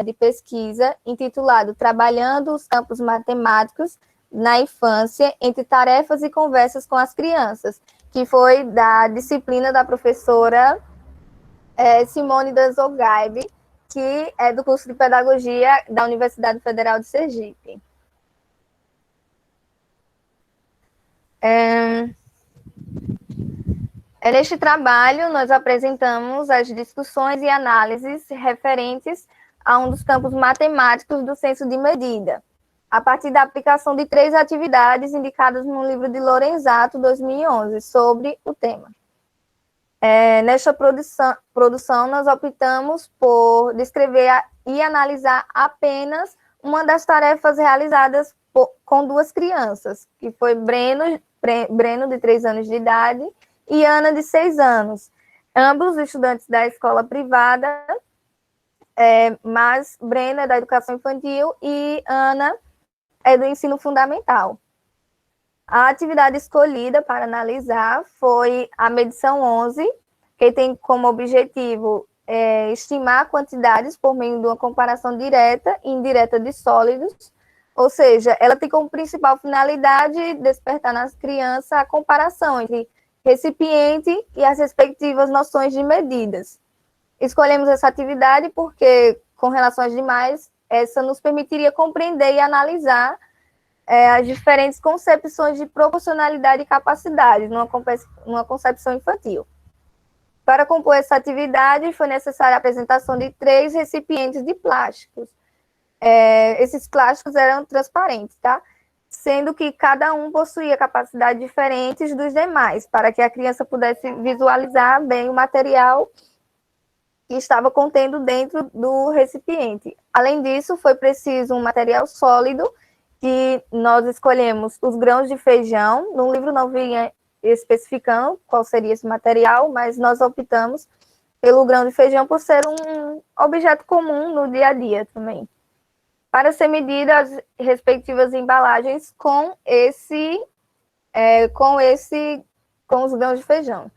de pesquisa intitulado Trabalhando os Campos Matemáticos na Infância entre Tarefas e Conversas com as Crianças, que foi da disciplina da professora Simone Danzogaibe, que é do curso de Pedagogia da Universidade Federal de Sergipe. Neste trabalho, nós apresentamos as discussões e análises referentes a um dos campos matemáticos do senso de medida, a partir da aplicação de 3 atividades indicadas no livro de Lorenzato, 2011, sobre o tema. Nesta produção, nós optamos por descrever e analisar apenas uma das tarefas realizadas com 2 crianças, que foi Breno, de 3 anos de idade, e Ana, de 6 anos, ambos estudantes da escola privada, mas Breno é da educação infantil e Ana é do ensino fundamental. A atividade escolhida para analisar foi a medição 11, que tem como objetivo estimar quantidades por meio de uma comparação direta e indireta de sólidos, ou seja, ela tem como principal finalidade despertar nas crianças a comparação entre recipiente e as respectivas noções de medidas. Escolhemos essa atividade porque, com relação às demais, essa nos permitiria compreender e analisar as diferentes concepções de proporcionalidade e capacidade numa concepção infantil. Para compor essa atividade, foi necessária a apresentação de 3 recipientes de plásticos. Esses plásticos eram transparentes, tá? Sendo que cada um possuía capacidades diferentes dos demais, para que a criança pudesse visualizar bem o material que estava contendo dentro do recipiente. Além disso, foi preciso um material sólido, que nós escolhemos os grãos de feijão. No livro não vinha especificando qual seria esse material, mas nós optamos pelo grão de feijão por ser um objeto comum no dia a dia também, para ser medida as respectivas embalagens com os grãos de feijão.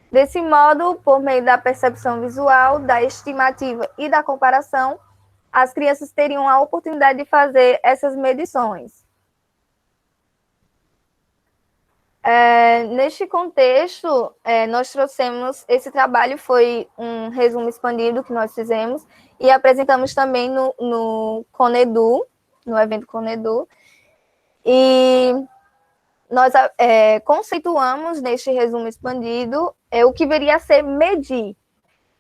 Desse modo, por meio da percepção visual, da estimativa e da comparação, as crianças teriam a oportunidade de fazer essas medições. Neste contexto, nós trouxemos, esse trabalho foi um resumo expandido que nós fizemos, e apresentamos também no Conedu, no evento Conedu, e nós conceituamos neste resumo expandido o que viria a ser medir,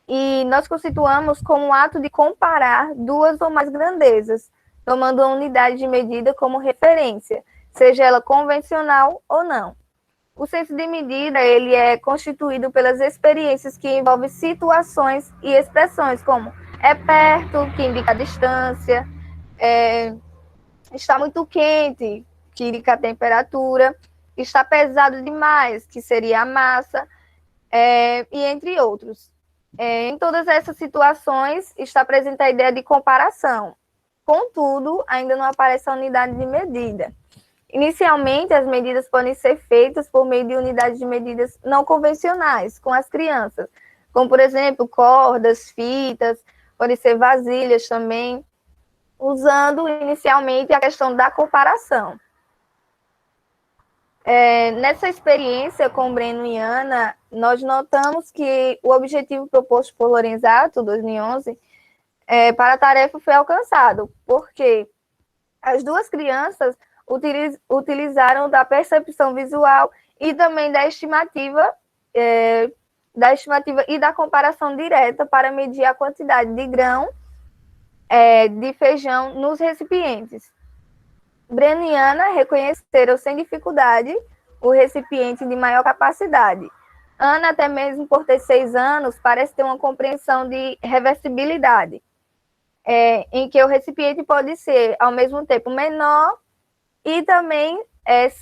e nós conceituamos como um ato de comparar 2 ou mais grandezas, tomando a unidade de medida como referência, seja ela convencional ou não. O senso de medida ele é constituído pelas experiências que envolvem situações e expressões como perto, que indica a distância, está muito quente, que indica a temperatura, está pesado demais, que seria a massa, e entre outros. Em todas essas situações, está presente a ideia de comparação. Contudo, ainda não aparece a unidade de medida. Inicialmente, as medidas podem ser feitas por meio de unidades de medidas não convencionais com as crianças, como, por exemplo, cordas, fitas, podem ser vasilhas também, usando inicialmente a questão da comparação. Nessa experiência com Breno e Ana, nós notamos que o objetivo proposto por Lorenzato, 2011, para a tarefa foi alcançado, porque as duas crianças utilizaram da percepção visual e também da estimativa e da comparação direta para medir a quantidade de grão de feijão nos recipientes. Breno e Ana reconheceram sem dificuldade o recipiente de maior capacidade. Ana, até mesmo por ter 6 anos, parece ter uma compreensão de reversibilidade, em que o recipiente pode ser, ao mesmo tempo, menor e também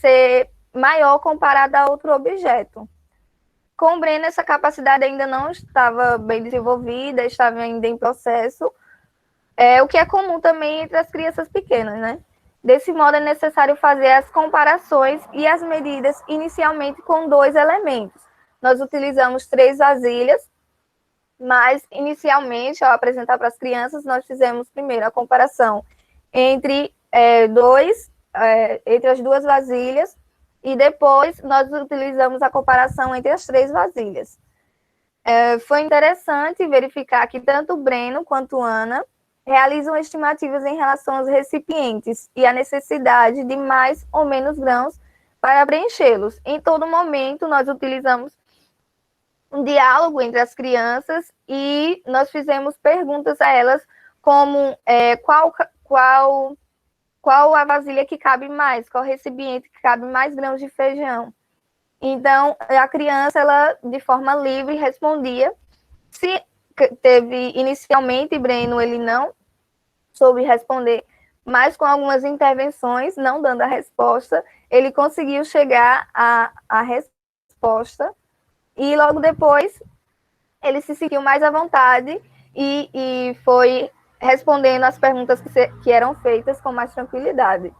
ser maior comparado a outro objeto. Com Breno, essa capacidade ainda não estava bem desenvolvida, estava ainda em processo, o que é comum também entre as crianças pequenas, né? Desse modo, é necessário fazer as comparações e as medidas inicialmente com 2 elementos. Nós utilizamos 3 vasilhas, mas inicialmente, ao apresentar para as crianças, nós fizemos primeiro a comparação entre as 2 vasilhas e depois nós utilizamos a comparação entre as 3 vasilhas. Foi interessante verificar que tanto Breno quanto Ana realizam estimativas em relação aos recipientes e a necessidade de mais ou menos grãos para preenchê-los. Em todo momento, nós utilizamos um diálogo entre as crianças e nós fizemos perguntas a elas como qual a vasilha que cabe mais, qual recipiente que cabe mais grãos de feijão. Então, a criança, ela, de forma livre, respondia. Se teve, inicialmente, Breno, ele não soube responder, mas com algumas intervenções, não dando a resposta, ele conseguiu chegar à resposta, e logo depois, ele se sentiu mais à vontade e foi respondendo as perguntas que eram feitas com mais tranquilidade.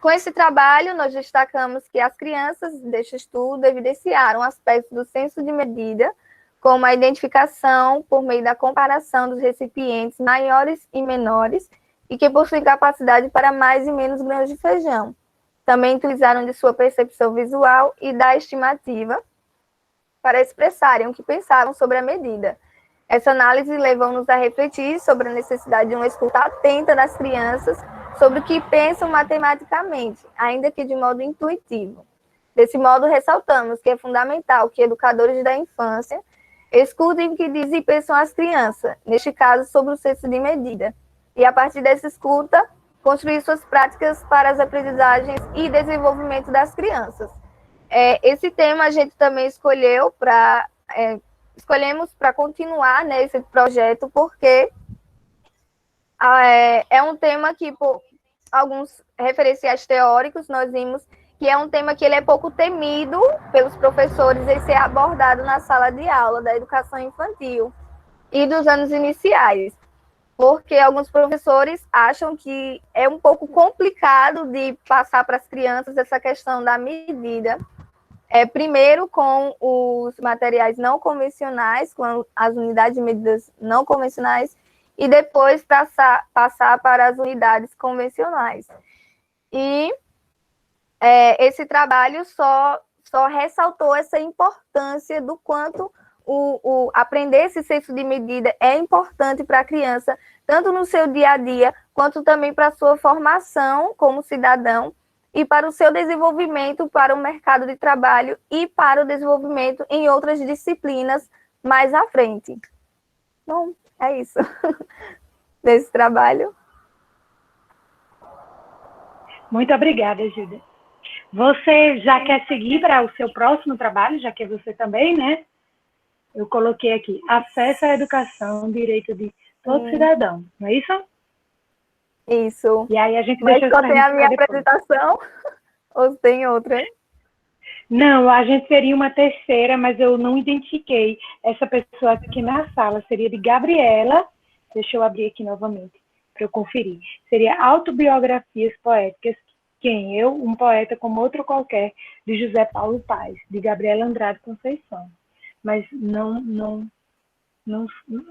Com esse trabalho, nós destacamos que as crianças deste estudo evidenciaram aspectos do senso de medida, como a identificação por meio da comparação dos recipientes maiores e menores, e que possuem capacidade para mais e menos grãos de feijão. Também utilizaram de sua percepção visual e da estimativa para expressarem o que pensavam sobre a medida. Essa análise levou-nos a refletir sobre a necessidade de uma escuta atenta das crianças sobre o que pensam matematicamente, ainda que de modo intuitivo. Desse modo, ressaltamos que é fundamental que educadores da infância escutem o que dizem e pensam as crianças, neste caso, sobre o senso de medida, e, a partir dessa escuta, construir suas práticas para as aprendizagens e desenvolvimento das crianças. Esse tema a gente também escolhemos para continuar nesse projeto, porque é um tema que, por alguns referenciais teóricos, nós vimos que é um tema que ele é pouco temido pelos professores em ser abordado na sala de aula da educação infantil e dos anos iniciais, porque alguns professores acham que é um pouco complicado de passar para as crianças essa questão da medida, primeiro com os materiais não convencionais, com as unidades de medidas não convencionais, e depois passar para as unidades convencionais. E esse trabalho só ressaltou essa importância do quanto aprender esse senso de medida é importante para a criança, tanto no seu dia a dia, quanto também para a sua formação como cidadão, e para o seu desenvolvimento para o mercado de trabalho e para o desenvolvimento em outras disciplinas mais à frente. Bom, é isso desse trabalho. Muito obrigada, Gilda. Você já quer seguir para o seu próximo trabalho, já que você também, né? Eu coloquei aqui, acesso à educação, direito de todo cidadão, não é isso? Isso. E aí a gente Mas deixa só essa tem a pergunta minha pra depois. apresentação, ou tem outra? Não, a gente seria uma terceira, mas eu não identifiquei essa pessoa aqui na sala. Seria de Gabriela. Deixa eu abrir aqui novamente para eu conferir. Seria Autobiografias Poéticas. Quem? Eu, um poeta como outro qualquer, de José Paulo Paes, de Gabriela Andrade Conceição. Mas não,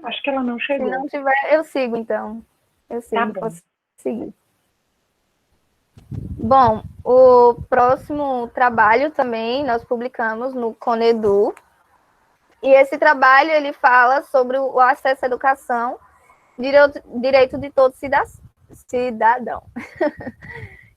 acho que ela não Se chegou. não tiver, eu sigo, então. Eu sigo, Tá bom. posso seguir. Bom, o próximo trabalho também nós publicamos no Conedu. E esse trabalho, ele fala sobre o acesso à educação, direito de todo cidadão.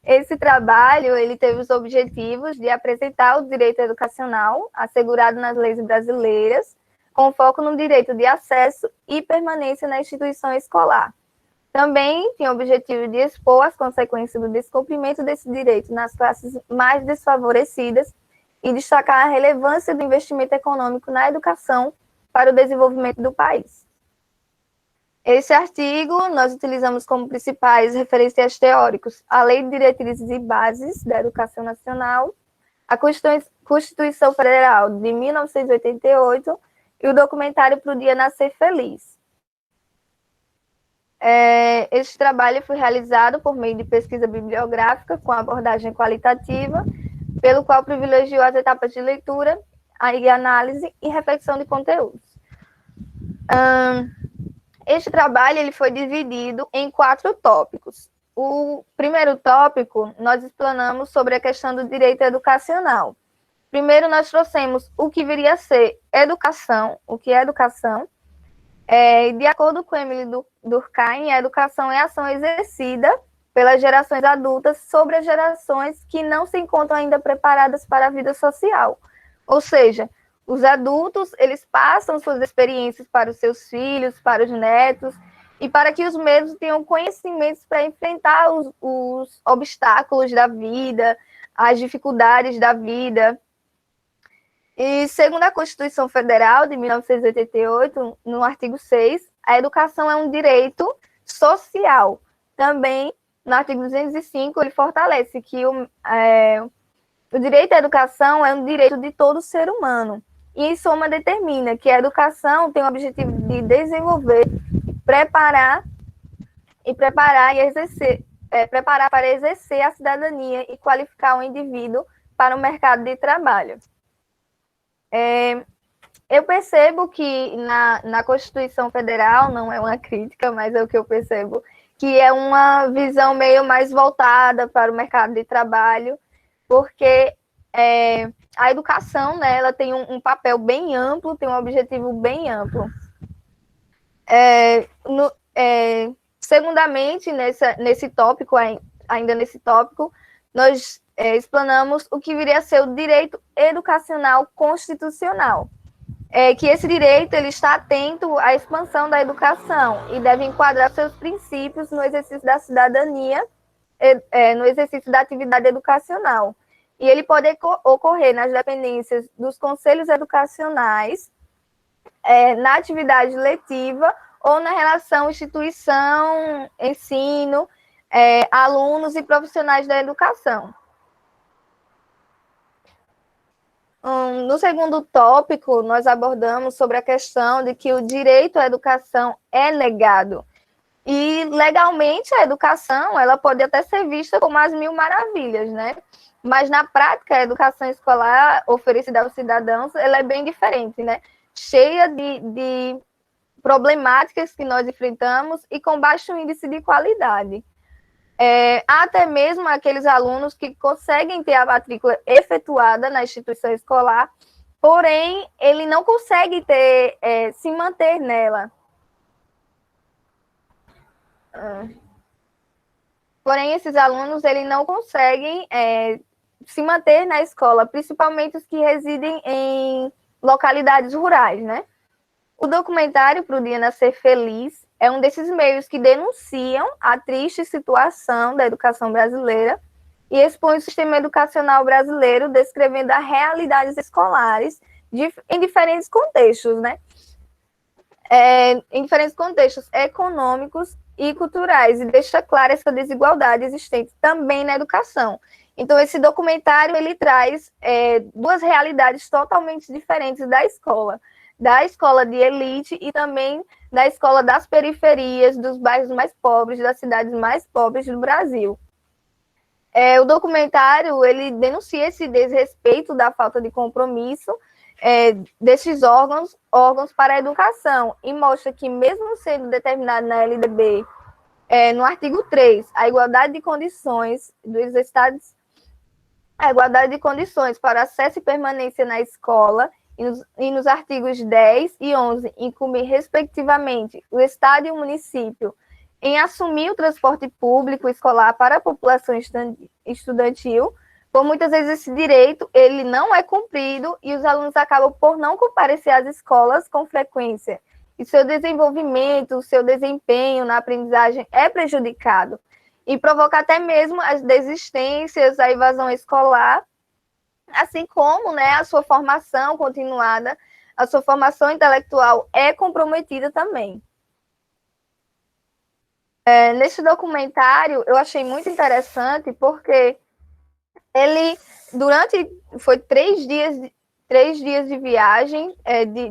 Esse trabalho, ele teve os objetivos de apresentar o direito educacional assegurado nas leis brasileiras, com foco no direito de acesso e permanência na instituição escolar. Também tinha o objetivo de expor as consequências do descumprimento desse direito nas classes mais desfavorecidas e destacar a relevância do investimento econômico na educação para o desenvolvimento do país. Esse artigo nós utilizamos como principais referenciais teóricos a Lei de Diretrizes e Bases da Educação Nacional, a Constituição Federal de 1988 e o documentário Pro Dia Nascer Feliz. Este trabalho foi realizado por meio de pesquisa bibliográfica com abordagem qualitativa, pelo qual privilegiou as etapas de leitura, análise e reflexão de conteúdos. Este trabalho ele foi dividido em 4 tópicos. O primeiro tópico, nós explanamos sobre a questão do direito educacional. Primeiro, nós trouxemos o que viria a ser educação, o que é educação. De acordo com Emily Durkheim, a educação é a ação exercida pelas gerações adultas sobre as gerações que não se encontram ainda preparadas para a vida social. Ou seja, os adultos, eles passam suas experiências para os seus filhos, para os netos, e para que os mesmos tenham conhecimentos para enfrentar os obstáculos da vida, as dificuldades da vida. E, segundo a Constituição Federal de 1988, no artigo 6, a educação é um direito social. Também, no artigo 205, ele fortalece que o direito à educação é um direito de todo ser humano. E, em soma, determina que a educação tem o objetivo de desenvolver, preparar para exercer a cidadania e qualificar o indivíduo para o mercado de trabalho. Eu percebo que na Constituição Federal, não é uma crítica, mas é o que eu percebo, que é uma visão meio mais voltada para o mercado de trabalho, porque a educação, né, ela tem um papel bem amplo, tem um objetivo bem amplo. Segundamente, nesse tópico, ainda nesse tópico, nós explanamos o que viria a ser o direito educacional constitucional. Que esse direito ele está atento à expansão da educação e deve enquadrar seus princípios no exercício da cidadania, no exercício da atividade educacional. E ele pode ocorrer nas dependências dos conselhos educacionais, na atividade letiva ou na relação instituição, ensino, alunos e profissionais da educação. No segundo tópico, nós abordamos sobre a questão de que o direito à educação é negado. E, legalmente, a educação ela pode até ser vista como as mil maravilhas, né? Mas, na prática, a educação escolar oferecida aos cidadãos ela é bem diferente, né? Cheia de problemáticas que nós enfrentamos e com baixo índice de qualidade. Até mesmo aqueles alunos que conseguem ter a matrícula efetuada na instituição escolar, porém, ele não consegue se manter nela. Porém, esses alunos eles não conseguem se manter na escola, principalmente os que residem em localidades rurais, né? O documentário Pro Dia Nascer Feliz é um desses meios que denunciam a triste situação da educação brasileira e expõe o sistema educacional brasileiro descrevendo as realidades escolares em diferentes contextos, né? Em diferentes contextos econômicos e culturais, e deixa clara essa desigualdade existente também na educação. Então, esse documentário, ele traz duas realidades totalmente diferentes da escola de elite e também da escola das periferias, dos bairros mais pobres, das cidades mais pobres do Brasil. O documentário, ele denuncia esse desrespeito da falta de compromisso desses órgãos para a educação, e mostra que, mesmo sendo determinado na LDB, no artigo 3, a igualdade de condições dos estados, a igualdade de condições para acesso e permanência na escola, e nos artigos 10 e 11, incumbe, respectivamente, o Estado e o município em assumir o transporte público escolar para a população estudantil. Por muitas vezes esse direito ele não é cumprido e os alunos acabam por não comparecer às escolas com frequência. E seu desenvolvimento, seu desempenho na aprendizagem é prejudicado e provoca até mesmo as desistências, a evasão escolar, assim como, né, a sua formação continuada, a sua formação intelectual é comprometida também. Nesse documentário, eu achei muito interessante porque ele, foi 3 dias de viagem,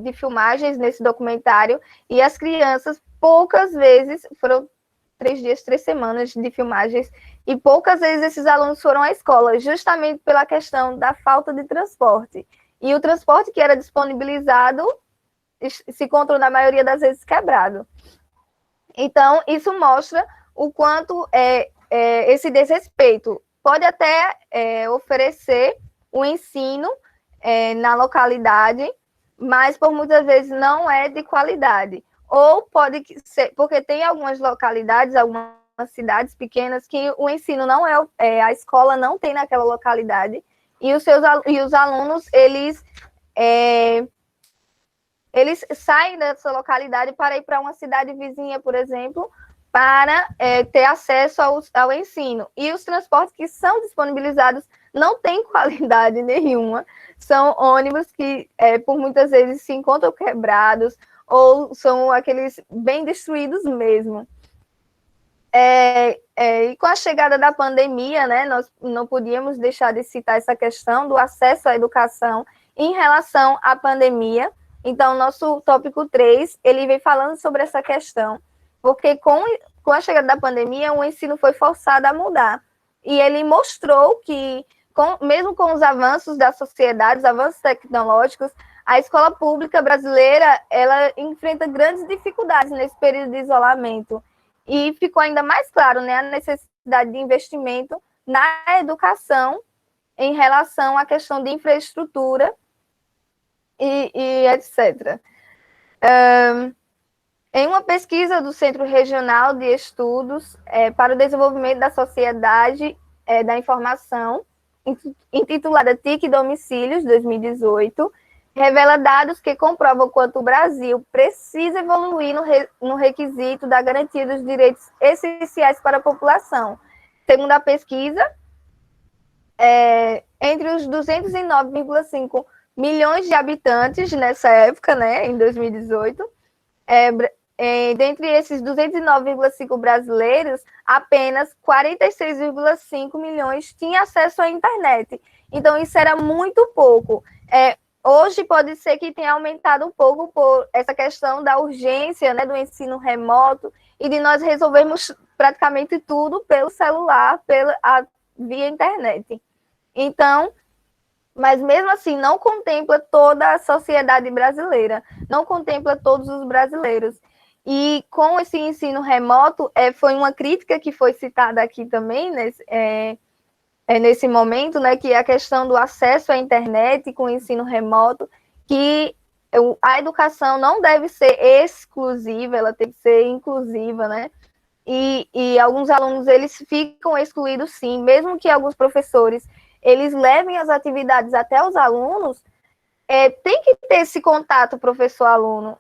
de filmagens nesse documentário, e as crianças, poucas vezes, foram 3 dias, 3 semanas de filmagens, e poucas vezes esses alunos foram à escola, justamente pela questão da falta de transporte. E o transporte que era disponibilizado se encontrou, na maioria das vezes, quebrado. Então, isso mostra o quanto esse desrespeito pode até oferecer o ensino na localidade, mas por muitas vezes não é de qualidade. Ou pode ser, porque tem algumas localidades, algumas cidades pequenas, que o ensino não a escola não tem naquela localidade, e os alunos, eles saem dessa localidade para ir para uma cidade vizinha, por exemplo, para ter acesso ao ensino. E os transportes que são disponibilizados não têm qualidade nenhuma, são ônibus que, por muitas vezes, se encontram quebrados, ou são aqueles bem destruídos mesmo. E com a chegada da pandemia, né, nós não podíamos deixar de citar essa questão do acesso à educação em relação à pandemia. Então, nosso tópico 3, ele vem falando sobre essa questão, porque com a chegada da pandemia, o ensino foi forçado a mudar. E ele mostrou que, mesmo com os avanços da sociedade, os avanços tecnológicos, a escola pública brasileira, ela enfrenta grandes dificuldades nesse período de isolamento. E ficou ainda mais claro, né, a necessidade de investimento na educação em relação à questão de infraestrutura e etc. Em uma pesquisa do Centro Regional de Estudos para o Desenvolvimento da Sociedade da Informação, intitulada TIC Domicílios, 2018, revela dados que comprovam quanto o Brasil precisa evoluir no requisito da garantia dos direitos essenciais para a população. Segundo a pesquisa, entre os 209,5 milhões de habitantes nessa época, né, em 2018, dentre esses 209,5 brasileiros, apenas 46,5 milhões tinham acesso à internet. Então, isso era muito pouco. Hoje pode ser que tenha aumentado um pouco por essa questão da urgência, né, do ensino remoto e de nós resolvermos praticamente tudo pelo celular, via internet. Então, mas mesmo assim não contempla toda a sociedade brasileira, não contempla todos os brasileiros. E com esse ensino remoto, foi uma crítica que foi citada aqui também, nesse momento, né, que é a questão do acesso à internet com o ensino remoto, que a educação não deve ser exclusiva, ela tem que ser inclusiva, né? E alguns alunos, eles ficam excluídos, sim, mesmo que alguns professores, eles levem as atividades até os alunos, tem que ter esse contato professor-aluno.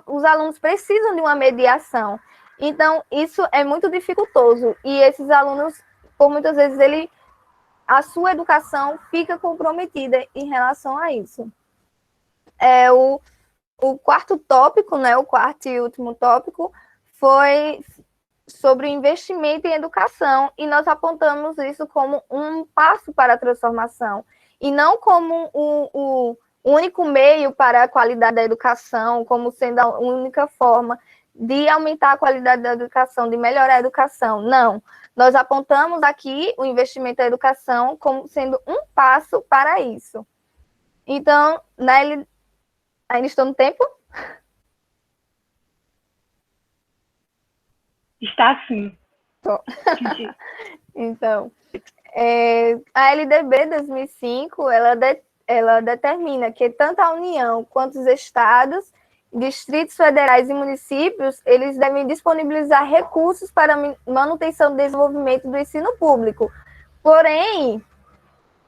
Os alunos precisam de uma mediação. Então, isso é muito dificultoso. E esses alunos, por muitas vezes, a sua educação fica comprometida em relação a isso. O quarto tópico, né, o quarto e último tópico, foi sobre o investimento em educação, e nós apontamos isso como um passo para a transformação, e não como o único meio para a qualidade da educação, como sendo a única forma de aumentar a qualidade da educação, de melhorar a educação. Não. Nós apontamos aqui o investimento na educação como sendo um passo para isso. Então, ainda estou no tempo? Está sim. Então, a LDB 2005, ela determina que tanto a União quanto os estados, distritos federais e municípios, eles devem disponibilizar recursos para manutenção e desenvolvimento do ensino público. Porém,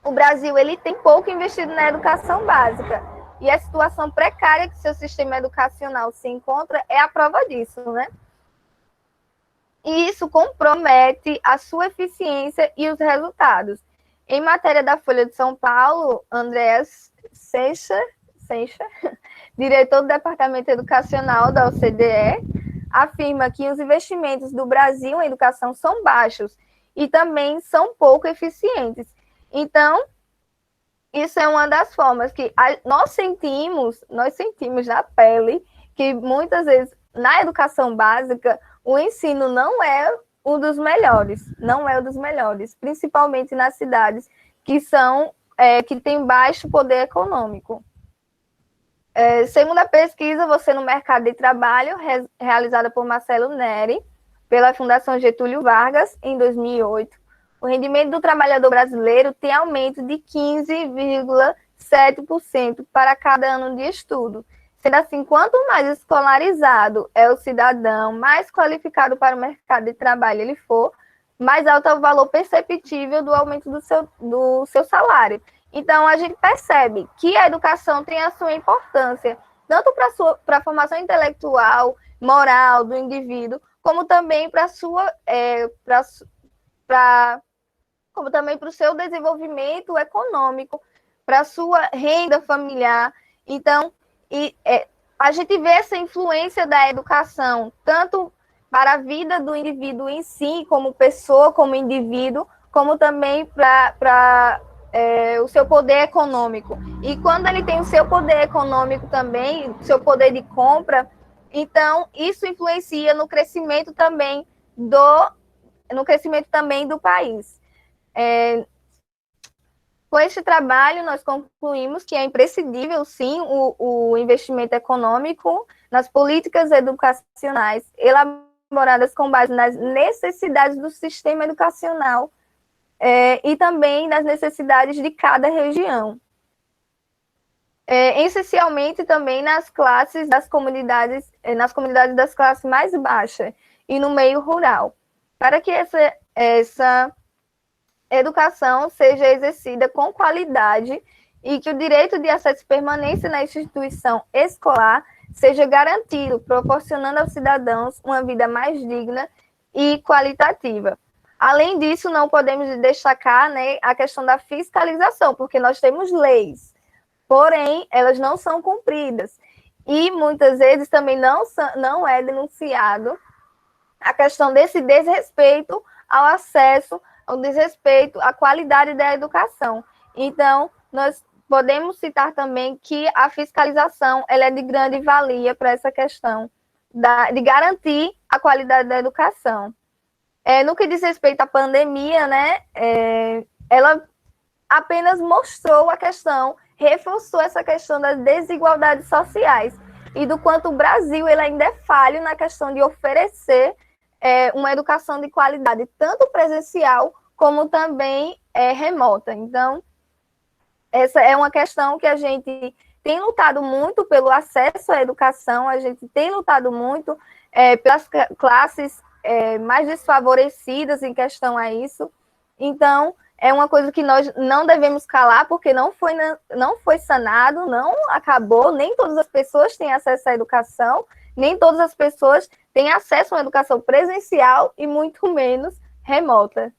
o Brasil ele tem pouco investido na educação básica. E a situação precária que seu sistema educacional se encontra é a prova disso, né? E isso compromete a sua eficiência e os resultados. Em matéria da Folha de São Paulo, Andreas Sencha, diretor do Departamento Educacional da OCDE, afirma que os investimentos do Brasil em educação são baixos e também são pouco eficientes. Então, isso é uma das formas que nós sentimos na pele que muitas vezes na educação básica o ensino não é um dos melhores, principalmente nas cidades que têm baixo poder econômico. Segundo a pesquisa Você no Mercado de Trabalho, realizada por Marcelo Neri, pela Fundação Getúlio Vargas, em 2008, o rendimento do trabalhador brasileiro tem aumento de 15,7% para cada ano de estudo. Sendo assim, quanto mais escolarizado é o cidadão, mais qualificado para o mercado de trabalho ele for, mais alto é o valor perceptível do aumento do seu salário. Então, a gente percebe que a educação tem a sua importância, tanto para a formação intelectual, moral do indivíduo, como também para o seu desenvolvimento econômico, para a sua renda familiar. Então, a gente vê essa influência da educação, tanto para a vida do indivíduo em si, como pessoa, como indivíduo, como também para o seu poder econômico. E quando ele tem o seu poder econômico também, o seu poder de compra, então isso influencia no crescimento também do país. Com este trabalho, nós concluímos que é imprescindível, sim, o investimento econômico nas políticas educacionais elaboradas com base nas necessidades do sistema educacional e também nas necessidades de cada região. Essencialmente também nas comunidades das classes mais baixas e no meio rural, para que essa educação seja exercida com qualidade e que o direito de acesso e permanência na instituição escolar seja garantido, proporcionando aos cidadãos uma vida mais digna e qualitativa. Além disso, não podemos destacar, né, a questão da fiscalização, porque nós temos leis, porém, elas não são cumpridas. E, muitas vezes, também não é denunciado a questão desse desrespeito ao acesso, ao desrespeito à qualidade da educação. Então, nós podemos citar também que a fiscalização ela é de grande valia para essa questão de garantir a qualidade da educação. No que diz respeito à pandemia, né, ela apenas mostrou a questão, reforçou essa questão das desigualdades sociais e do quanto o Brasil ele ainda é falho na questão de oferecer uma educação de qualidade, tanto presencial como também remota. Então, essa é uma questão que a gente tem lutado muito pelo acesso à educação, a gente tem lutado muito pelas classes mais desfavorecidas em questão a isso. Então, é uma coisa que nós não devemos calar, porque não foi sanado, não acabou, nem todas as pessoas têm acesso à educação, nem todas as pessoas têm acesso a uma educação presencial e muito menos remota.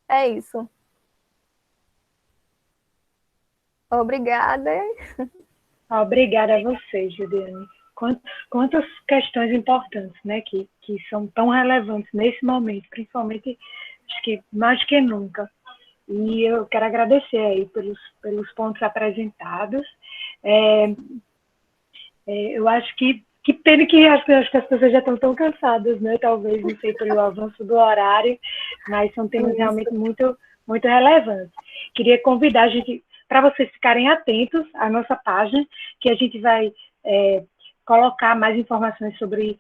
É isso. Obrigada. Obrigada a você, Juliane. quantas questões importantes, né, que são tão relevantes nesse momento, principalmente, acho que mais que nunca. E eu quero agradecer aí pelos pontos apresentados. Eu acho que pena que as pessoas já estão tão cansadas, né? Talvez, não sei, pelo avanço do horário, mas são temas realmente muito, muito relevantes. Queria convidar a gente, para vocês ficarem atentos à nossa página, que a gente vai colocar mais informações sobre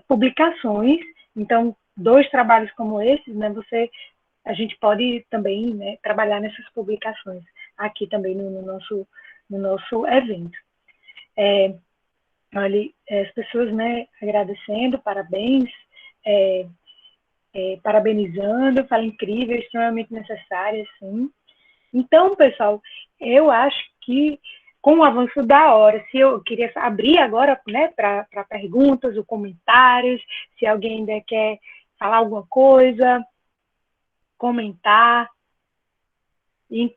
publicações. Então, 2 trabalhos como esses, né? A gente pode também, né, trabalhar nessas publicações aqui também no nosso evento. Olha, as pessoas, né, agradecendo, parabéns, parabenizando, fala incrível, extremamente necessária, sim. Então, pessoal, eu acho que com o avanço da hora, se eu queria abrir agora, né, para perguntas ou comentários, se alguém ainda quer falar alguma coisa, comentar. E,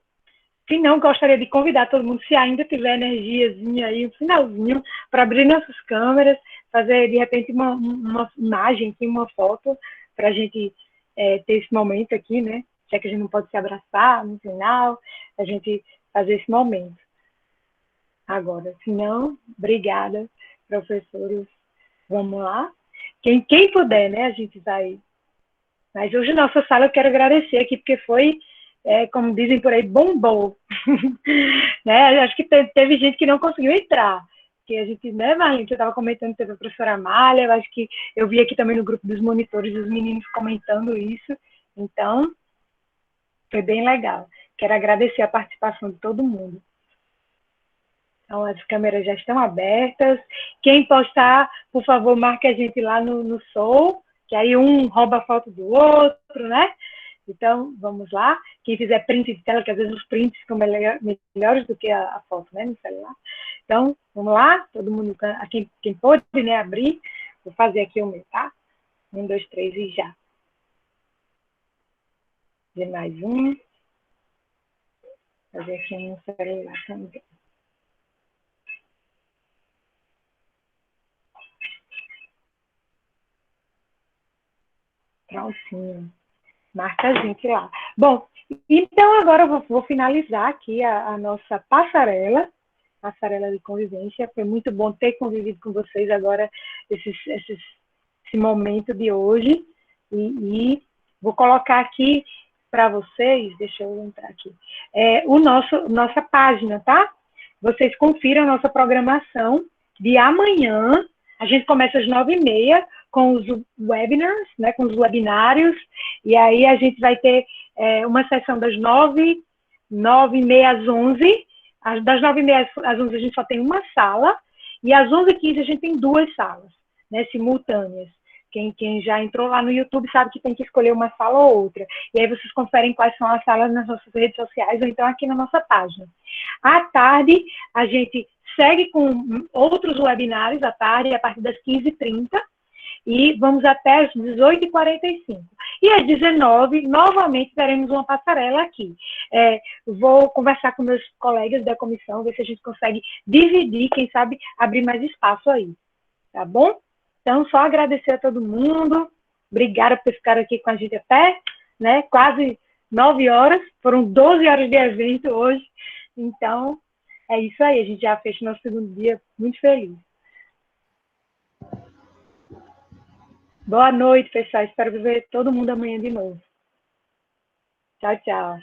se não, gostaria de convidar todo mundo, se ainda tiver energiazinha aí, um finalzinho, para abrir nossas câmeras, fazer, de repente, uma imagem aqui, uma foto, para a gente ter esse momento aqui, né? Já que a gente não pode se abraçar no final, a gente fazer esse momento. Agora, se não, obrigada, professores. Vamos lá. Quem puder, né? A gente vai. Mas hoje, nossa sala, eu quero agradecer aqui, porque foi, como dizem por aí, bombou. Né? Acho que teve gente que não conseguiu entrar. Que a gente, né, Marlene, que eu estava comentando, teve a professora Amália, eu acho que eu vi aqui também no grupo dos monitores, os meninos comentando isso. Então, foi bem legal. Quero agradecer a participação de todo mundo. Então, as câmeras já estão abertas. Quem postar, por favor, marque a gente lá no Soul, que aí um rouba a foto do outro, né? Então, vamos lá. Quem fizer print de tela, que às vezes os prints ficam melhores do que a foto, né, no celular. Então, vamos lá. Todo mundo, quem pode, né, abrir. Vou fazer aqui o meu, tá? 1, 2, 3 e já. Fazer mais um. Fazer aqui no celular também. Prontinho. Marca a gente lá. Bom, então agora eu vou finalizar aqui a nossa passarela de convivência. Foi muito bom ter convivido com vocês agora esse momento de hoje. E vou colocar aqui para vocês, deixa eu entrar aqui, nossa página, tá? Vocês confiram a nossa programação de amanhã. A gente começa às 9h30 com os webinars, né, com os webinários, e aí a gente vai ter uma sessão das 9h30 às 11h. Das 9h30 às 11h a gente só tem uma sala, e às 11h15 a gente tem 2 salas, né, simultâneas. Quem já entrou lá no YouTube sabe que tem que escolher uma sala ou outra. E aí vocês conferem quais são as salas nas nossas redes sociais ou então aqui na nossa página. À tarde, a gente segue com outros webinários à tarde, a partir das 15h30, e vamos até as 18h45. E às 19h, novamente, teremos uma passarela aqui. Vou conversar com meus colegas da comissão, ver se a gente consegue dividir, quem sabe abrir mais espaço aí. Tá bom? Então, só agradecer a todo mundo. Obrigada por ficar aqui com a gente até, né, quase 9 horas. Foram 12 horas de evento hoje. Então, é isso aí. A gente já fez o nosso segundo dia muito feliz. Boa noite, pessoal. Espero ver todo mundo amanhã de novo. Tchau, tchau.